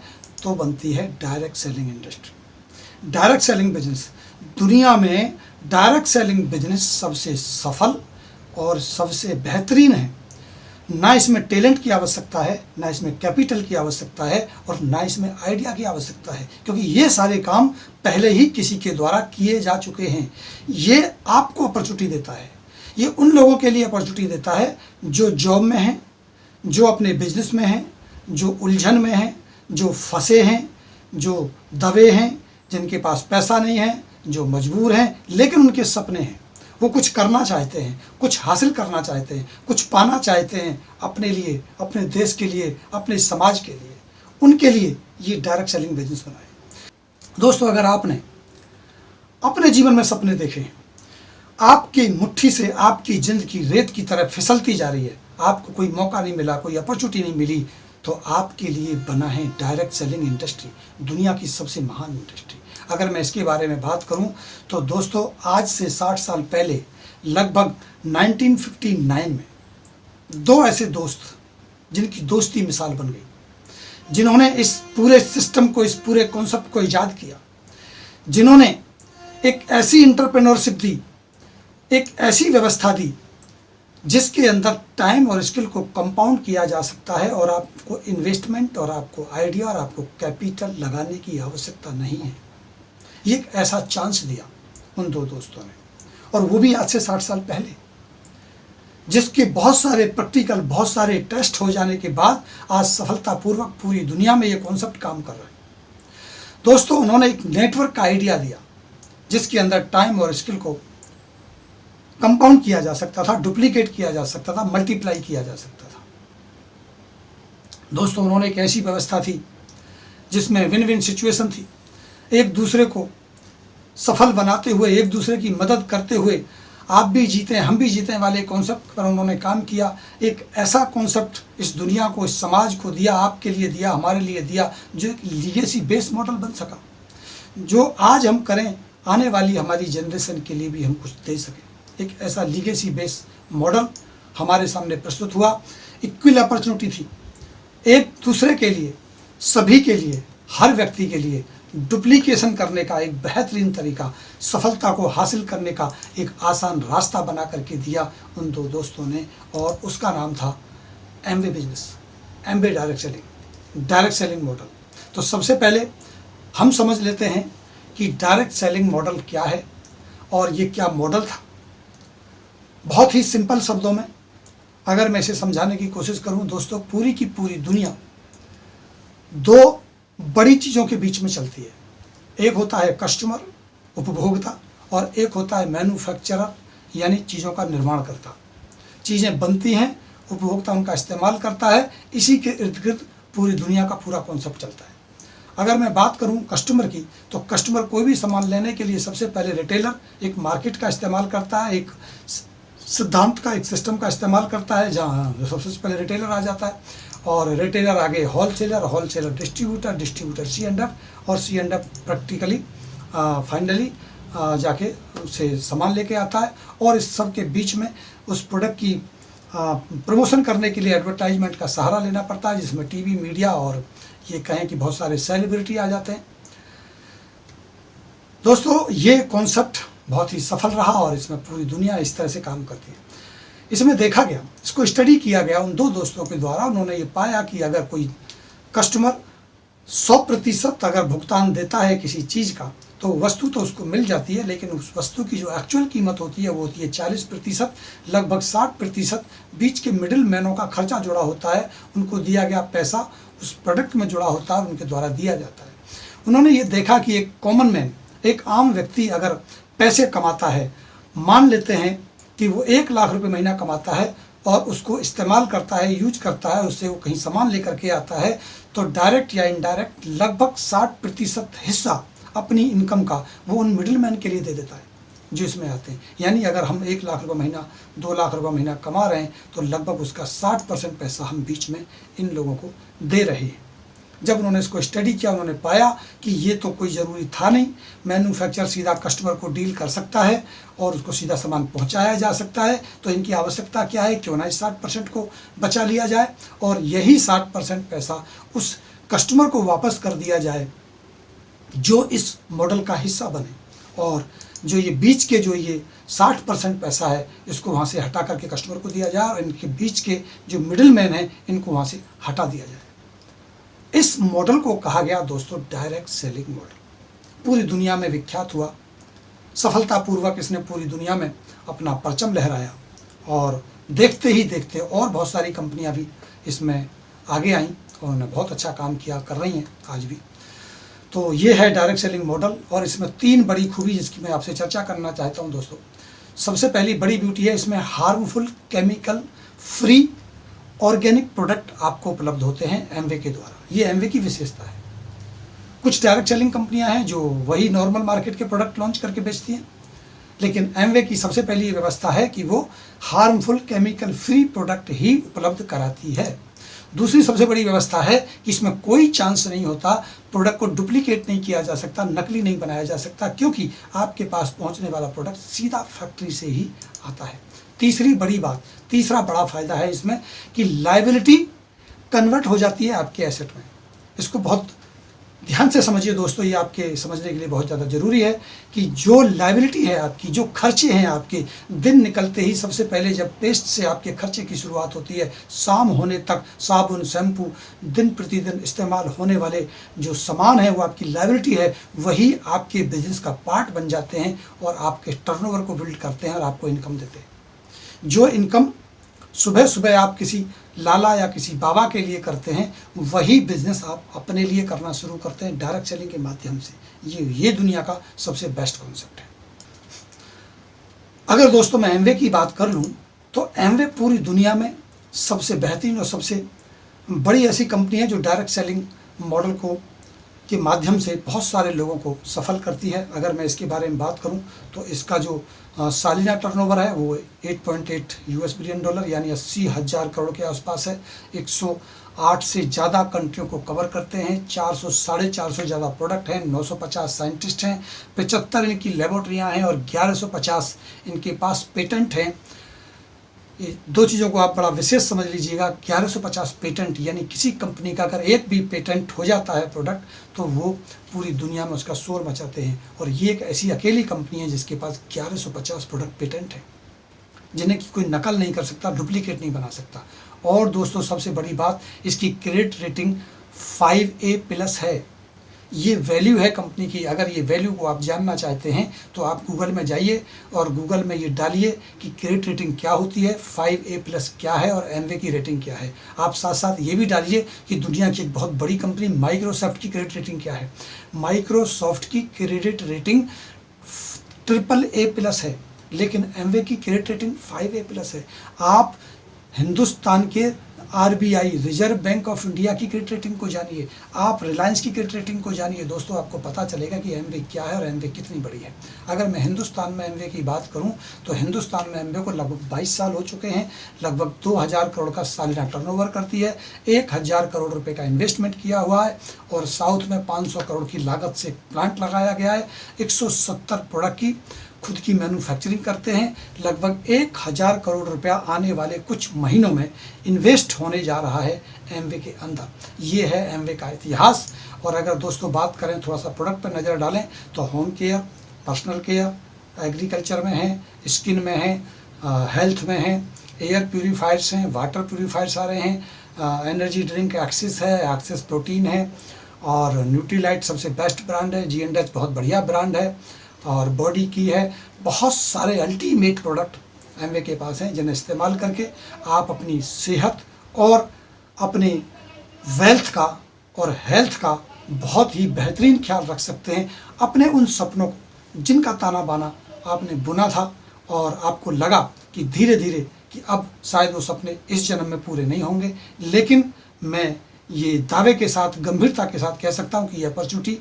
तो बनती है direct selling industry, direct selling business. दुनिया में डायरेक्ट सेलिंग बिजनेस सबसे सफल और सबसे बेहतरीन है। ना इसमें टैलेंट की आवश्यकता है, ना इसमें कैपिटल की आवश्यकता है, और ना इसमें आइडिया की आवश्यकता है, क्योंकि ये सारे काम पहले ही किसी के द्वारा किए जा चुके हैं। ये आपको अपॉर्चुनिटी देता है, ये उन लोगों के लिए अपॉर्चुनिटी देता है जो जॉब में हैं, जो अपने बिजनेस में हैं, जो उलझन में हैं, जो फंसे हैं, जो दबे हैं, जिनके पास पैसा नहीं है, जो मजबूर हैं, लेकिन उनके सपने हैं, वो कुछ करना चाहते हैं, कुछ हासिल करना चाहते हैं, कुछ पाना चाहते हैं अपने लिए, अपने देश के लिए, अपने समाज के लिए। उनके लिए ये डायरेक्ट सेलिंग बिजनेस बनाए। दोस्तों, अगर आपने अपने जीवन में सपने देखे, आपकी मुट्ठी से आपकी जिंदगी रेत की तरह फिसलती जा रही है, आपको कोई मौका नहीं मिला, कोई अपॉर्चुनिटी नहीं मिली, तो आपके लिए बना है डायरेक्ट सेलिंग इंडस्ट्री, दुनिया की सबसे महान इंडस्ट्री। अगर मैं इसके बारे में बात करूं तो दोस्तों, आज से 60 साल पहले लगभग 1959 में दो ऐसे दोस्त, जिनकी दोस्ती मिसाल बन गई, जिन्होंने इस पूरे सिस्टम को, इस पूरे कॉन्सेप्ट को ईजाद किया, जिन्होंने एक ऐसी इंटरप्रेन्योरशिप दी, एक ऐसी व्यवस्था दी जिसके अंदर टाइम और स्किल को कंपाउंड किया जा सकता है, और आपको इन्वेस्टमेंट और आपको आइडिया और आपको कैपिटल लगाने की आवश्यकता नहीं है। ये एक ऐसा चांस दिया उन दो दोस्तों ने, और वो भी आज से 60 साल पहले, जिसके बहुत सारे प्रैक्टिकल, बहुत सारे टेस्ट हो जाने के बाद आज सफलतापूर्वक पूरी दुनिया में ये कॉन्सेप्ट काम कर रहा है। दोस्तों, उन्होंने एक नेटवर्क का आइडिया दिया जिसके अंदर टाइम और स्किल को कंपाउंड किया जा सकता था, डुप्लीकेट किया जा सकता था, मल्टीप्लाई किया जा सकता था। दोस्तों, उन्होंने एक ऐसी व्यवस्था थी जिसमें विन विन सिचुएशन थी, एक दूसरे को सफल बनाते हुए, एक दूसरे की मदद करते हुए, आप भी जीते हम भी जीते वाले कॉन्सेप्ट पर उन्होंने काम किया। एक ऐसा कॉन्सेप्ट इस दुनिया को, इस समाज को दिया, आपके लिए दिया, हमारे लिए दिया, जो एक लीगेसी बेस मॉडल बन सका, जो आज हम करें, आने वाली हमारी जनरेशन के लिए भी हम कुछ दे सकें। एक ऐसा लीगेसी बेस मॉडल हमारे सामने प्रस्तुत हुआ। इक्वल अपॉर्चुनिटी थी, एक दूसरे के लिए, सभी के लिए, हर व्यक्ति के लिए डुप्लीकेशन करने का एक बेहतरीन तरीका, सफलता को हासिल करने का एक आसान रास्ता बना करके दिया उन दो दोस्तों ने, और उसका नाम था Amway business, Amway direct selling model. तो सबसे पहले हम समझ लेते हैं कि डायरेक्ट सेलिंग मॉडल क्या है और ये क्या मॉडल था। बहुत ही सिंपल शब्दों में अगर मैं इसे समझाने की कोशिश करूं दोस्तों, पूरी की पूरी दुनिया दो बड़ी चीज़ों के बीच में चलती है। एक होता है कस्टमर, उपभोक्ता, और एक होता है मैन्युफैक्चरर, यानी चीज़ों का निर्माण करता। चीज़ें बनती हैं, उपभोक्ता उनका इस्तेमाल करता है, इसी के इर्द गिर्द पूरी दुनिया का पूरा कॉन्सेप्ट चलता है। अगर मैं बात करूं कस्टमर की, तो कस्टमर कोई भी सामान लेने के लिए सबसे पहले रिटेलर एक मार्केट का इस्तेमाल करता है, एक सिद्धांत का, एक सिस्टम का इस्तेमाल करता है, जहाँ सबसे पहले रिटेलर आ जाता है, और रिटेलर आगे wholesaler, wholesaler distributor, distributor C&F, और C&F प्रैक्टिकली फाइनली जाके उसे सामान लेके आता है। और इस सब के बीच में उस प्रोडक्ट की प्रमोशन करने के लिए एडवर्टाइजमेंट का सहारा लेना पड़ता है, जिसमें टीवी, मीडिया और ये कहें कि बहुत सारे सेलिब्रिटी आ जाते हैं। दोस्तों, ये कॉन्सेप्ट बहुत ही सफल रहा और इसमें पूरी दुनिया इस तरह से काम करती है। इसमें देखा गया, इसको स्टडी किया गया उन दो दोस्तों के द्वारा। उन्होंने ये पाया कि अगर कोई कस्टमर 100% अगर भुगतान देता है किसी चीज़ का, तो वस्तु तो उसको मिल जाती है, लेकिन उस वस्तु की जो एक्चुअल कीमत होती है वो होती है 40%, लगभग 60% बीच के मिडिल मैनों का खर्चा जुड़ा होता है, उनको दिया गया पैसा उस प्रोडक्ट में जुड़ा होता है, उनके द्वारा दिया जाता है। उन्होंने ये देखा कि एक कॉमन मैन, एक आम व्यक्ति अगर पैसे कमाता है, मान लेते हैं कि वो 1 लाख रुपए महीना कमाता है और उसको इस्तेमाल करता है, यूज करता है, उससे वो कहीं सामान लेकर के आता है, तो डायरेक्ट या इनडायरेक्ट लगभग 60% हिस्सा अपनी इनकम का वो उन मिडिल मैन के लिए दे देता है जो इसमें आते हैं। यानी अगर हम 1 लाख रुपये महीना, 2 लाख रुपये महीना कमा रहे हैं, तो लगभग उसका 60% पैसा हम बीच में इन लोगों को दे रहे हैं। जब उन्होंने इसको स्टडी किया, उन्होंने पाया कि ये तो कोई ज़रूरी था नहीं, मैन्युफैक्चर सीधा कस्टमर को डील कर सकता है और उसको सीधा सामान पहुंचाया जा सकता है, तो इनकी आवश्यकता क्या है, क्यों ना इस 60% को बचा लिया जाए और यही 60% पैसा उस कस्टमर को वापस कर दिया जाए जो इस मॉडल का हिस्सा बने। और जो ये बीच के जो ये 60% पैसा है इसको वहाँ से हटा करके कस्टमर को दिया जाए और इनके बीच के जो मिडिल मैन है इनको वहाँ से हटा दिया जाए। इस मॉडल को कहा गया दोस्तों डायरेक्ट सेलिंग मॉडल। पूरी दुनिया में विख्यात हुआ, सफलतापूर्वक इसने पूरी दुनिया में अपना परचम लहराया और देखते ही देखते और बहुत सारी कंपनियां भी इसमें आगे आईं और उन्होंने बहुत अच्छा काम किया, कर रही हैं आज भी। तो ये है डायरेक्ट सेलिंग मॉडल और इसमें 3 बड़ी खूबी जिसकी मैं आपसे चर्चा करना चाहता हूं दोस्तों। सबसे पहली बड़ी ब्यूटी है इसमें harmful chemical free organic product आपको उपलब्ध होते हैं एमवे के द्वारा। ये एमवे की विशेषता है। कुछ डायरेक्ट सेलिंग कंपनियां हैं जो वही नॉर्मल मार्केट के प्रोडक्ट लॉन्च करके बेचती हैं, लेकिन एमवे की सबसे पहली ये व्यवस्था है कि वो हार्मफुल केमिकल फ्री प्रोडक्ट ही उपलब्ध कराती है। दूसरी सबसे बड़ी व्यवस्था है कि इसमें कोई चांस नहीं होता, प्रोडक्ट को डुप्लीकेट नहीं किया जा सकता, नकली नहीं बनाया जा सकता, क्योंकि आपके पास पहुंचने वाला प्रोडक्ट सीधा फैक्ट्री से ही आता है। तीसरा बड़ा फायदा है इसमें कि लायबिलिटी कन्वर्ट हो जाती है आपके एसेट में। इसको बहुत ध्यान से समझिए दोस्तों, ये आपके समझने के लिए बहुत ज़्यादा ज़रूरी है कि जो लायबिलिटी है आपकी, जो खर्चे हैं आपके, दिन निकलते ही सबसे पहले जब पेस्ट से आपके खर्चे की शुरुआत होती है, शाम होने तक साबुन, शैम्पू, दिन प्रतिदिन इस्तेमाल होने वाले जो सामान है वो आपकी लायबिलिटी है, वही आपके बिजनेस का पार्ट बन जाते हैं और आपके टर्नओवर को बिल्ड करते हैं और आपको इनकम देते हैं। जो इनकम सुबह सुबह आप किसी लाला या किसी बाबा के लिए करते हैं, वही बिजनेस आप अपने लिए करना शुरू करते हैं डायरेक्ट सेलिंग के माध्यम से। ये दुनिया का सबसे बेस्ट कॉन्सेप्ट है। अगर दोस्तों मैं एमवे की बात कर लूँ तो एमवे पूरी दुनिया में सबसे बेहतरीन और सबसे बड़ी ऐसी कंपनी है जो डायरेक्ट सेलिंग मॉडल के माध्यम से बहुत सारे लोगों को सफल करती है। अगर मैं इसके बारे में बात करूं तो इसका जो सालाना टर्नओवर है वो 8.8 US बिलियन डॉलर यानी 80,000 करोड़ के आसपास है। 108 से ज़्यादा कंट्रियों को कवर करते हैं, 400-450 से ज़्यादा प्रोडक्ट हैं, 950 साइंटिस्ट हैं, 75 इनकी लेबोरेटरियाँ हैं और 1150 इनके पास पेटेंट हैं। ये 2 चीज़ों को आप बड़ा विशेष समझ लीजिएगा। 1150 पेटेंट यानी किसी कंपनी का अगर एक भी पेटेंट हो जाता है प्रोडक्ट तो वो पूरी दुनिया में उसका शोर मचाते हैं। और ये एक ऐसी अकेली कंपनी है जिसके पास 1150 प्रोडक्ट पेटेंट है, जिन्हें की कोई नकल नहीं कर सकता, डुप्लीकेट नहीं बना सकता। और दोस्तों सबसे बड़ी बात, इसकी क्रेडिट रेटिंग 5A+ है। ये वैल्यू है कंपनी की। अगर ये वैल्यू को आप जानना चाहते हैं तो आप गूगल में जाइए और गूगल में ये डालिए कि क्रेडिट रेटिंग क्या होती है, 5A+ क्या है और एमवे की रेटिंग क्या है। आप साथ साथ ये भी डालिए कि दुनिया की एक बहुत बड़ी कंपनी माइक्रोसॉफ्ट की क्रेडिट रेटिंग क्या है। माइक्रोसॉफ्ट की क्रेडिट रेटिंग AAA+ है, लेकिन एमवे की क्रेडिट रेटिंग 5A+ है। आप हिंदुस्तान के RBI reserve bank of India की क्रेडिट रेटिंग को जानिए, आप रिलायंस की क्रेडिट रेटिंग को जानिए। दोस्तों आपको पता चलेगा कि एमवे क्या है और एमवे कितनी बड़ी है। अगर मैं हिंदुस्तान में एमवे की बात करूं तो हिंदुस्तान में एमवे को लगभग 22 साल हो चुके हैं, लगभग 2000 करोड़ का सालाना टर्नओवर करती है, 1000 करोड़ रुपए का इन्वेस्टमेंट किया हुआ है और साउथ में 500 करोड़ की लागत से प्लांट लगाया गया है। 170 प्रोडक्ट की खुद की मैन्युफैक्चरिंग करते हैं। लगभग 1000 करोड़ रुपया आने वाले कुछ महीनों में इन्वेस्ट होने जा रहा है एमवे के अंदर। ये है एमवे का इतिहास। और अगर दोस्तों बात करें, थोड़ा सा प्रोडक्ट पर नज़र डालें तो home care, personal care, agriculture में है, स्किन में है, हेल्थ में है, एयर प्यूरीफायर्स हैं, वाटर प्यूरीफायर्स आ रहे हैं, एनर्जी ड्रिंक एक्सिस है, एक्सिस प्रोटीन है और न्यूट्रीलाइट सबसे बेस्ट ब्रांड है, G&H बहुत बढ़िया ब्रांड है और बॉडी की है। बहुत सारे अल्टीमेट प्रोडक्ट एमवे के पास हैं जिन्हें इस्तेमाल करके आप अपनी सेहत और अपने वेल्थ का और हेल्थ का बहुत ही बेहतरीन ख्याल रख सकते हैं। अपने उन सपनों को जिनका ताना बाना आपने बुना था और आपको लगा कि धीरे धीरे कि अब शायद वो सपने इस जन्म में पूरे नहीं होंगे, लेकिन मैं ये दावे के साथ, गंभीरता के साथ कह सकता हूँ कि यह अपॉर्चुनिटी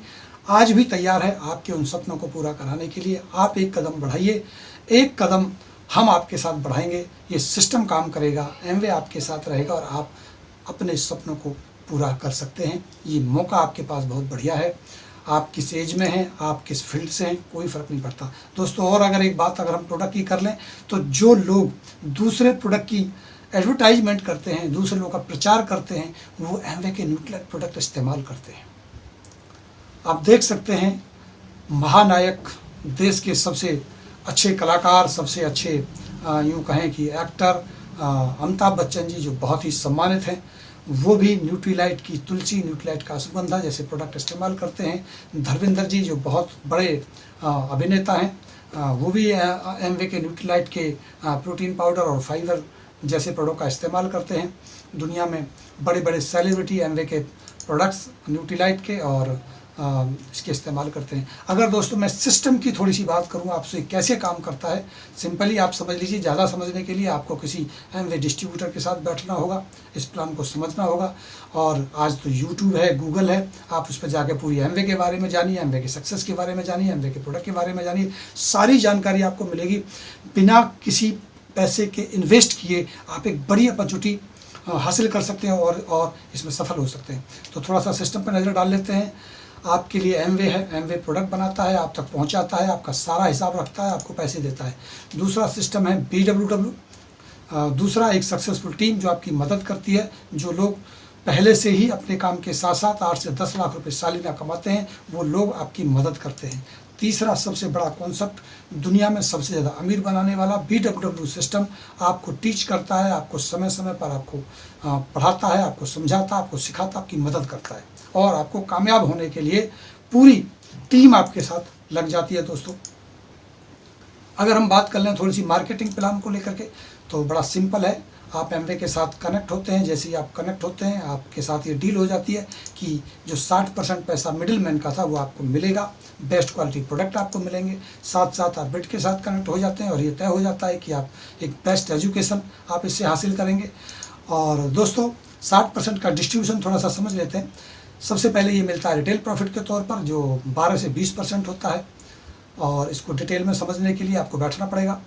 आज भी तैयार है आपके उन सपनों को पूरा कराने के लिए। आप एक कदम बढ़ाइए, एक कदम हम आपके साथ बढ़ाएंगे। ये सिस्टम काम करेगा, एमवे आपके साथ रहेगा और आप अपने सपनों को पूरा कर सकते हैं। ये मौका आपके पास बहुत बढ़िया है। आप किस एज में हैं, आप किस फील्ड से हैं, कोई फ़र्क नहीं पड़ता दोस्तों। और अगर एक बात अगर हम प्रोडक्ट की कर लें तो जो लोग दूसरे प्रोडक्ट की एडवर्टाइजमेंट करते हैं, दूसरे लोगों का प्रचार करते हैं, वो एमवे के न्यूट्रीलाइट प्रोडक्ट इस्तेमाल करते हैं। आप देख सकते हैं महानायक देश के सबसे अच्छे कलाकार, सबसे अच्छे यूँ कहें कि एक्टर अमिताभ बच्चन जी, जो बहुत ही सम्मानित हैं, वो भी न्यूट्रीलाइट की तुलसी, न्यूट्रीलाइट का अश्वगंधा जैसे प्रोडक्ट इस्तेमाल करते हैं। धर्मेंद्र जी जो बहुत बड़े अभिनेता हैं, वो भी एमवे के न्यूट्रीलाइट के प्रोटीन पाउडर और फाइबर जैसे प्रोडक्ट का इस्तेमाल करते हैं। दुनिया में बड़े बड़े सेलिब्रिटी एमवे के प्रोडक्ट्स न्यूट्रीलाइट के और इसके इस्तेमाल करते हैं। अगर दोस्तों मैं सिस्टम की थोड़ी सी बात करूं आपसे, कैसे काम करता है, सिंपली आप समझ लीजिए। ज़्यादा समझने के लिए आपको किसी एमवे डिस्ट्रीब्यूटर के साथ बैठना होगा, इस प्लान को समझना होगा। और आज तो यूट्यूब है, गूगल है, आप उस पर जाकर पूरी एमवे के बारे में जानिए, एमवे के सक्सेस के बारे में जानिए, एमवे के प्रोडक्ट के बारे में जानिए। सारी जानकारी आपको मिलेगी। बिना किसी पैसे के इन्वेस्ट किए आप एक बड़ी अपॉर्चुनिटी हासिल कर सकते हैं और इसमें सफल हो सकते हैं। तो थोड़ा सा सिस्टम पर नज़र डाल लेते हैं। आपके लिए एमवे है, एमवे प्रोडक्ट बनाता है, आप तक पहुंचाता है, आपका सारा हिसाब रखता है, आपको पैसे देता है। दूसरा सिस्टम है BWW। दूसरा एक सक्सेसफुल टीम जो आपकी मदद करती है। जो लोग पहले से ही अपने काम के साथ साथ 8 से 10 लाख रुपए सालाना कमाते हैं, वो लोग आपकी मदद करते हैं। तीसरा सबसे बड़ा कॉन्सेप्ट, दुनिया में सबसे ज़्यादा अमीर बनाने वाला BWW सिस्टम आपको टीच करता है, आपको समय समय पर आपको पढ़ाता है, आपको समझाता, आपको सिखाता, आपकी मदद करता है और आपको कामयाब होने के लिए पूरी टीम आपके साथ लग जाती है। दोस्तों अगर हम बात कर लें थोड़ी सी मार्केटिंग प्लान को लेकर के, तो बड़ा सिंपल है। आप एमवे के साथ कनेक्ट होते हैं, जैसे ही आप कनेक्ट होते हैं आपके साथ ये डील हो जाती है कि जो 60% पैसा मिडिल मैन का था वो आपको मिलेगा, बेस्ट क्वालिटी प्रोडक्ट आपको मिलेंगे। साथ साथ आप बिड के साथ कनेक्ट हो जाते हैं और ये तय हो जाता है कि आप एक बेस्ट एजुकेशन आप इससे हासिल करेंगे। और दोस्तों 60% का डिस्ट्रीब्यूशन थोड़ा सा समझ लेते हैं। सबसे पहले ये मिलता है रिटेल प्रॉफिट के तौर पर, जो 12 से 20% होता है, और इसको डिटेल में समझने के लिए आपको बैठना पड़ेगा।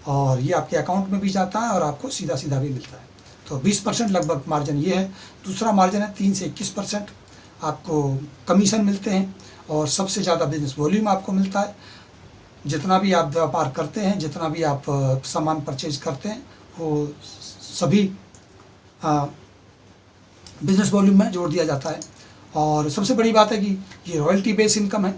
और ये आपके अकाउंट में भी जाता है और आपको सीधा सीधा भी मिलता है। तो 20% लगभग मार्जिन ये है। दूसरा मार्जिन है 3 से 21% आपको कमीशन मिलते हैं और सबसे ज़्यादा बिजनेस वॉल्यूम आपको मिलता है। जितना भी आप व्यापार करते हैं, जितना भी आप सामान परचेज करते हैं, वो सभी बिजनेस वॉल्यूम में जोड़ दिया जाता है। और सबसे बड़ी बात है कि ये रॉयल्टी बेस इनकम है।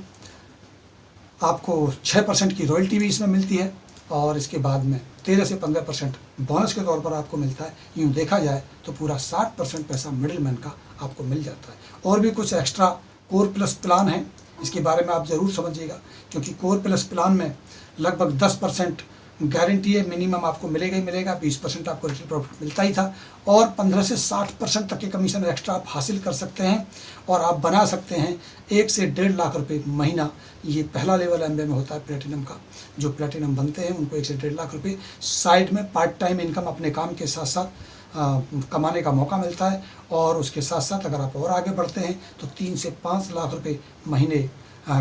आपको 6% की रॉयल्टी भी इसमें मिलती है और इसके बाद में 13 से 15% बोनस के तौर पर आपको मिलता है। यूँ देखा जाए तो पूरा 60% पैसा मिडिल मैन का आपको मिल जाता है। और भी कुछ एक्स्ट्रा कोर प्लस प्लान है, इसके बारे में आप ज़रूर समझिएगा, क्योंकि कोर प्लस प्लान में लगभग 10% गारंटी है, मिनिमम आपको मिलेगा ही मिलेगा। 20% आपको रिटेल प्रॉफिट मिलता ही था और 15 से 60% तक के कमीशन एक्स्ट्रा आप हासिल कर सकते हैं और आप बना सकते हैं 1 से 1.5 लाख रुपए महीना। ये पहला लेवल एमवे में होता है प्लेटिनम का। जो प्लेटिनम बनते हैं उनको 1 से 1.5 लाख रुपए साइड में पार्ट टाइम इनकम अपने काम के साथ साथ कमाने का मौका मिलता है। और उसके साथ साथ अगर आप और आगे बढ़ते हैं तो 3 से 5 लाख रुपए महीने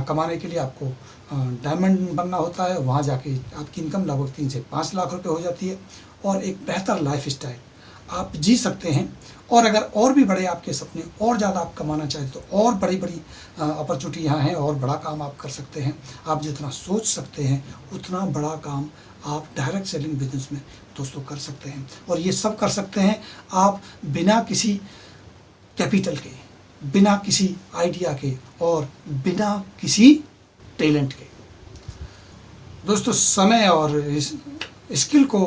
कमाने के लिए आपको डायमंड बनना होता है। वहाँ जाके आपकी इनकम लगभग 3 से 5 लाख रुपए हो जाती है और एक बेहतर लाइफ स्टाइल आप जी सकते हैं। और अगर और भी बड़े आपके सपने और ज़्यादा आप कमाना चाहते तो और बड़ी बड़ी अपॉर्चुनिटी यहाँ हैं और बड़ा काम आप कर सकते हैं। आप जितना सोच सकते हैं उतना बड़ा काम आप डायरेक्ट सेलिंग बिजनेस में दोस्तों कर सकते हैं। और ये सब कर सकते हैं आप बिना किसी कैपिटल के, बिना किसी आइडिया के और बिना किसी टैलेंट के। दोस्तों समय और इस स्किल को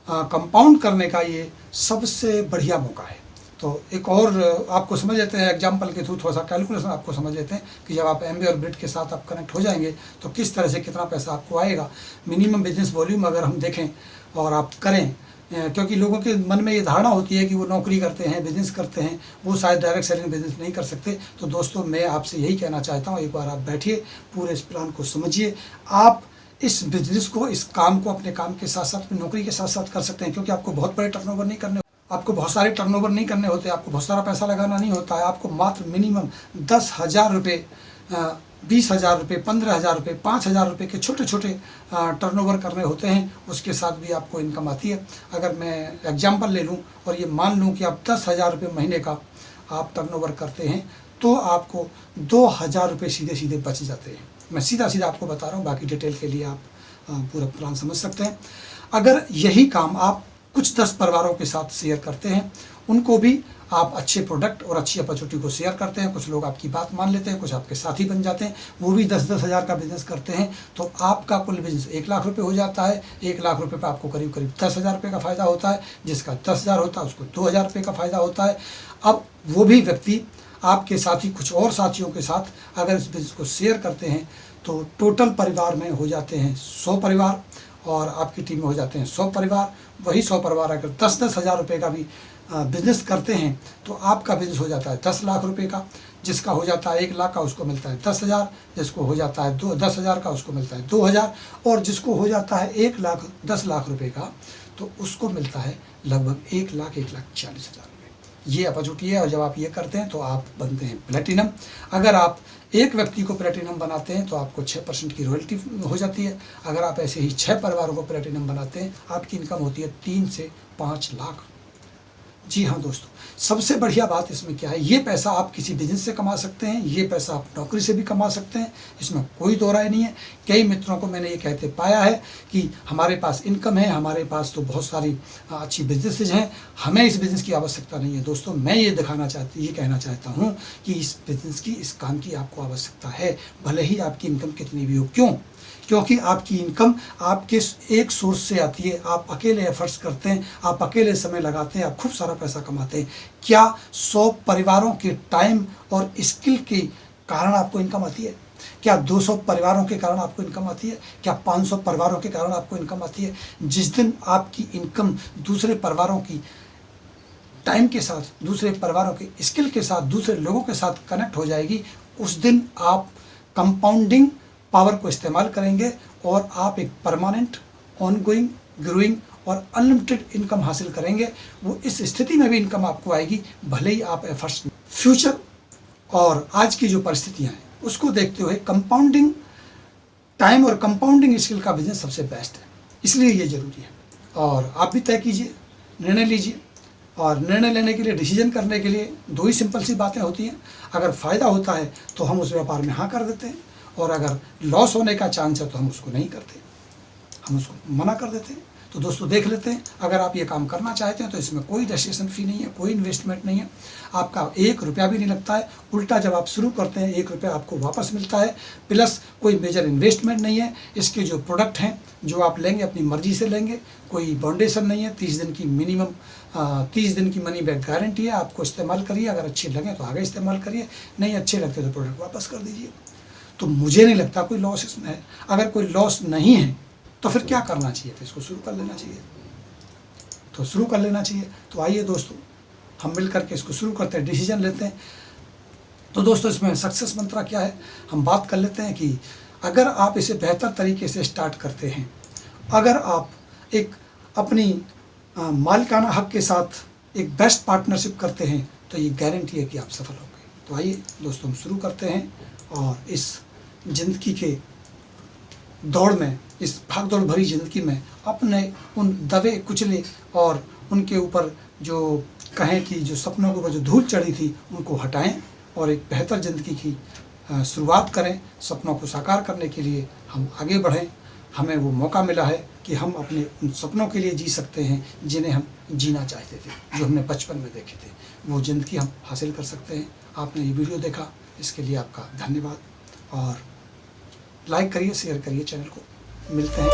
कंपाउंड करने का ये सबसे बढ़िया मौका है। तो एक और आपको समझ लेते हैं एग्जाम्पल के थ्रू, थोड़ा सा कैलकुलेशन आपको समझ लेते हैं कि जब आप एमवे और बिड के साथ आप कनेक्ट हो जाएंगे तो किस तरह से कितना पैसा आपको आएगा। मिनिमम बिजनेस वॉल्यूम अगर हम देखें और आप करें, क्योंकि लोगों के मन में ये धारणा होती है कि वो नौकरी करते हैं, बिजनेस करते हैं, वो शायद डायरेक्ट सेलिंग बिजनेस नहीं कर सकते। तो दोस्तों मैं आपसे यही कहना चाहता हूँ, एक बार आप बैठिए, पूरे इस प्लान को समझिए। आप इस बिजनेस को, इस काम को अपने काम के साथ साथ नौकरी के साथ साथ कर सकते हैं, क्योंकि आपको बहुत बड़े टर्नओवर नहीं करने, आपको बहुत सारे टर्नओवर नहीं करने होते, आपको बहुत सारा पैसा लगाना नहीं होता है। आपको मात्र मिनिमम 10,000 रुपये, 20,000 रुपये, 15,000 रुपये, 5,000 रुपये के छोटे छोटे टर्नओवर करने होते हैं। उसके साथ भी आपको इनकम आती है। अगर मैं एग्जांपल ले लूं और ये मान लूं कि आप 10,000 रुपये महीने का आप टर्नओवर करते हैं तो आपको 2,000 रुपये सीधे सीधे बच जाते हैं। मैं सीधा सीधा आपको बता रहा हूँ, बाकी डिटेल के लिए आप पूरा प्लान समझ सकते हैं। अगर यही काम आप कुछ 10 परिवारों के साथ शेयर करते हैं, उनको भी आप अच्छे प्रोडक्ट और अच्छी अपॉर्चुनिटी को शेयर करते हैं। कुछ लोग आपकी बात मान लेते हैं, कुछ आपके साथी बन जाते हैं, वो भी 10-10 हज़ार का बिजनेस करते हैं, तो आपका कुल बिजनेस 1 लाख रुपए हो जाता है। 1 लाख रुपए पर आपको करीब 10 हज़ार रुपये का फ़ायदा होता है। जिसका 10 हज़ार होता है उसको 2 हज़ार रुपये का फ़ायदा होता है। अब वो भी व्यक्ति आपके साथी कुछ और साथियों के साथ अगर इस बिजनेस को शेयर करते हैं तो टोटल परिवार में हो जाते हैं 100 परिवार, और आपकी टीम में हो जाते हैं 100 परिवार। वही 100 परिवार अगर 10-10 हज़ार रुपये का भी बिज़नेस करते हैं तो आपका बिज़नेस हो जाता है 10 लाख रुपए का। जिसका हो जाता है 1 लाख का उसको मिलता है 10 हज़ार, जिसको हो जाता है 10 हज़ार का उसको मिलता है 2 हज़ार, और जिसको हो जाता है 1 लाख 10 लाख रुपए का तो उसको मिलता है लगभग 1 लाख 1,40,000 रुपये। ये अपॉर्चुनिटी है, और जब आप ये करते हैं तो आप बनते हैं प्लेटिनम। अगर आप एक व्यक्ति को प्लेटिनम बनाते हैं तो आपको 6% की रॉयल्टी हो जाती है। अगर आप ऐसे ही 6 परिवारों को प्लेटिनम बनाते हैं आपकी इनकम होती है 3 से 5 लाख। जी हाँ दोस्तों, सबसे बढ़िया बात इसमें क्या है, ये पैसा आप किसी बिजनेस से कमा सकते हैं, ये पैसा आप नौकरी से भी कमा सकते हैं, इसमें कोई दो राय नहीं है। कई मित्रों को मैंने ये कहते पाया है कि हमारे पास इनकम है, हमारे पास तो बहुत सारी अच्छी बिजनेसेज हैं, हमें इस बिज़नेस की आवश्यकता नहीं है। दोस्तों, मैं ये कहना चाहता हूँ कि इस बिज़नेस की, इस काम की आपको आवश्यकता है, भले ही आपकी इनकम कितनी भी हो। क्यों? क्योंकि आपकी इनकम आपके एक सोर्स से आती है, आप अकेले एफर्ट्स करते हैं, आप अकेले समय लगाते हैं, आप खूब सारा पैसा कमाते हैं। क्या 100 परिवारों के टाइम और स्किल के कारण आपको इनकम आती है? क्या 200 परिवारों के कारण आपको इनकम आती है? क्या 500 परिवारों के कारण आपको इनकम आती है? जिस दिन आपकी इनकम दूसरे परिवारों की टाइम के साथ, दूसरे परिवारों के स्किल के साथ, दूसरे लोगों के साथ कनेक्ट हो जाएगी, उस दिन आप कंपाउंडिंग पावर को इस्तेमाल करेंगे और आप एक परमानेंट, ऑनगोइंग, ग्रोइंग और अनलिमिटेड इनकम हासिल करेंगे। वो इस स्थिति में भी इनकम आपको आएगी, भले ही आप एफर्ट्स। फ्यूचर और आज की जो परिस्थितियां हैं उसको देखते हुए कंपाउंडिंग टाइम और कंपाउंडिंग स्किल का बिजनेस सबसे बेस्ट है, इसलिए ये ज़रूरी है। और आप भी तय कीजिए, निर्णय लीजिए, और निर्णय लेने के लिए, डिसीजन करने के लिए 2 ही सिंपल सी बातें होती हैं। अगर फ़ायदा होता है तो हम उस व्यापार में हाँ कर देते हैं, और अगर लॉस होने का चांस है तो हम उसको नहीं करते, हम उसको मना कर देते हैं। तो दोस्तों देख लेते हैं, अगर आप ये काम करना चाहते हैं तो इसमें कोई रजिस्ट्रेशन फ़ी नहीं है, कोई इन्वेस्टमेंट नहीं है, आपका 1 रुपया भी नहीं लगता है। उल्टा जब आप शुरू करते हैं 1 रुपया आपको वापस मिलता है, प्लस कोई मेजर इन्वेस्टमेंट नहीं है। इसके जो प्रोडक्ट हैं जो आप लेंगे अपनी मर्जी से लेंगे, कोई बाउंडेशन नहीं है। 30 दिन की मिनिमम 30 दिन की मनी बैक गारंटी है। आपको इस्तेमाल करिए, अगर अच्छे लगे तो आगे इस्तेमाल करिए, नहीं अच्छे लगते तो प्रोडक्ट वापस कर दीजिए। तो मुझे नहीं लगता कोई लॉस इसमें है। अगर कोई लॉस नहीं है तो फिर क्या करना चाहिए? तो इसको शुरू कर लेना चाहिए, तो शुरू कर लेना चाहिए। तो आइए दोस्तों, हम मिल करके इसको शुरू करते हैं, डिसीजन लेते हैं। तो दोस्तों, इसमें सक्सेस मंत्रा क्या है हम बात कर लेते हैं कि अगर आप इसे बेहतर तरीके से स्टार्ट करते हैं, अगर आप एक अपनी मालिकाना हक के साथ एक बेस्ट पार्टनरशिप करते हैं तो ये गारंटी है कि आप सफल होंगे। तो आइए दोस्तों, हम शुरू करते हैं और इस ज़िंदगी के दौड़ में, इस भागदौड़ भरी ज़िंदगी में अपने उन दबे कुचले और उनके ऊपर जो कहें कि जो सपनों के ऊपर जो धूल चढ़ी थी उनको हटाएं और एक बेहतर ज़िंदगी की शुरुआत करें। सपनों को साकार करने के लिए हम आगे बढ़ें। हमें वो मौका मिला है कि हम अपने उन सपनों के लिए जी सकते हैं जिन्हें हम जीना चाहते थे, जो हमने बचपन में देखे थे। वो ज़िंदगी हम हासिल कर सकते हैं। आपने ये वीडियो देखा, इसके लिए आपका धन्यवाद, और लाइक करिए, शेयर करिए चैनल को। मिलते हैं।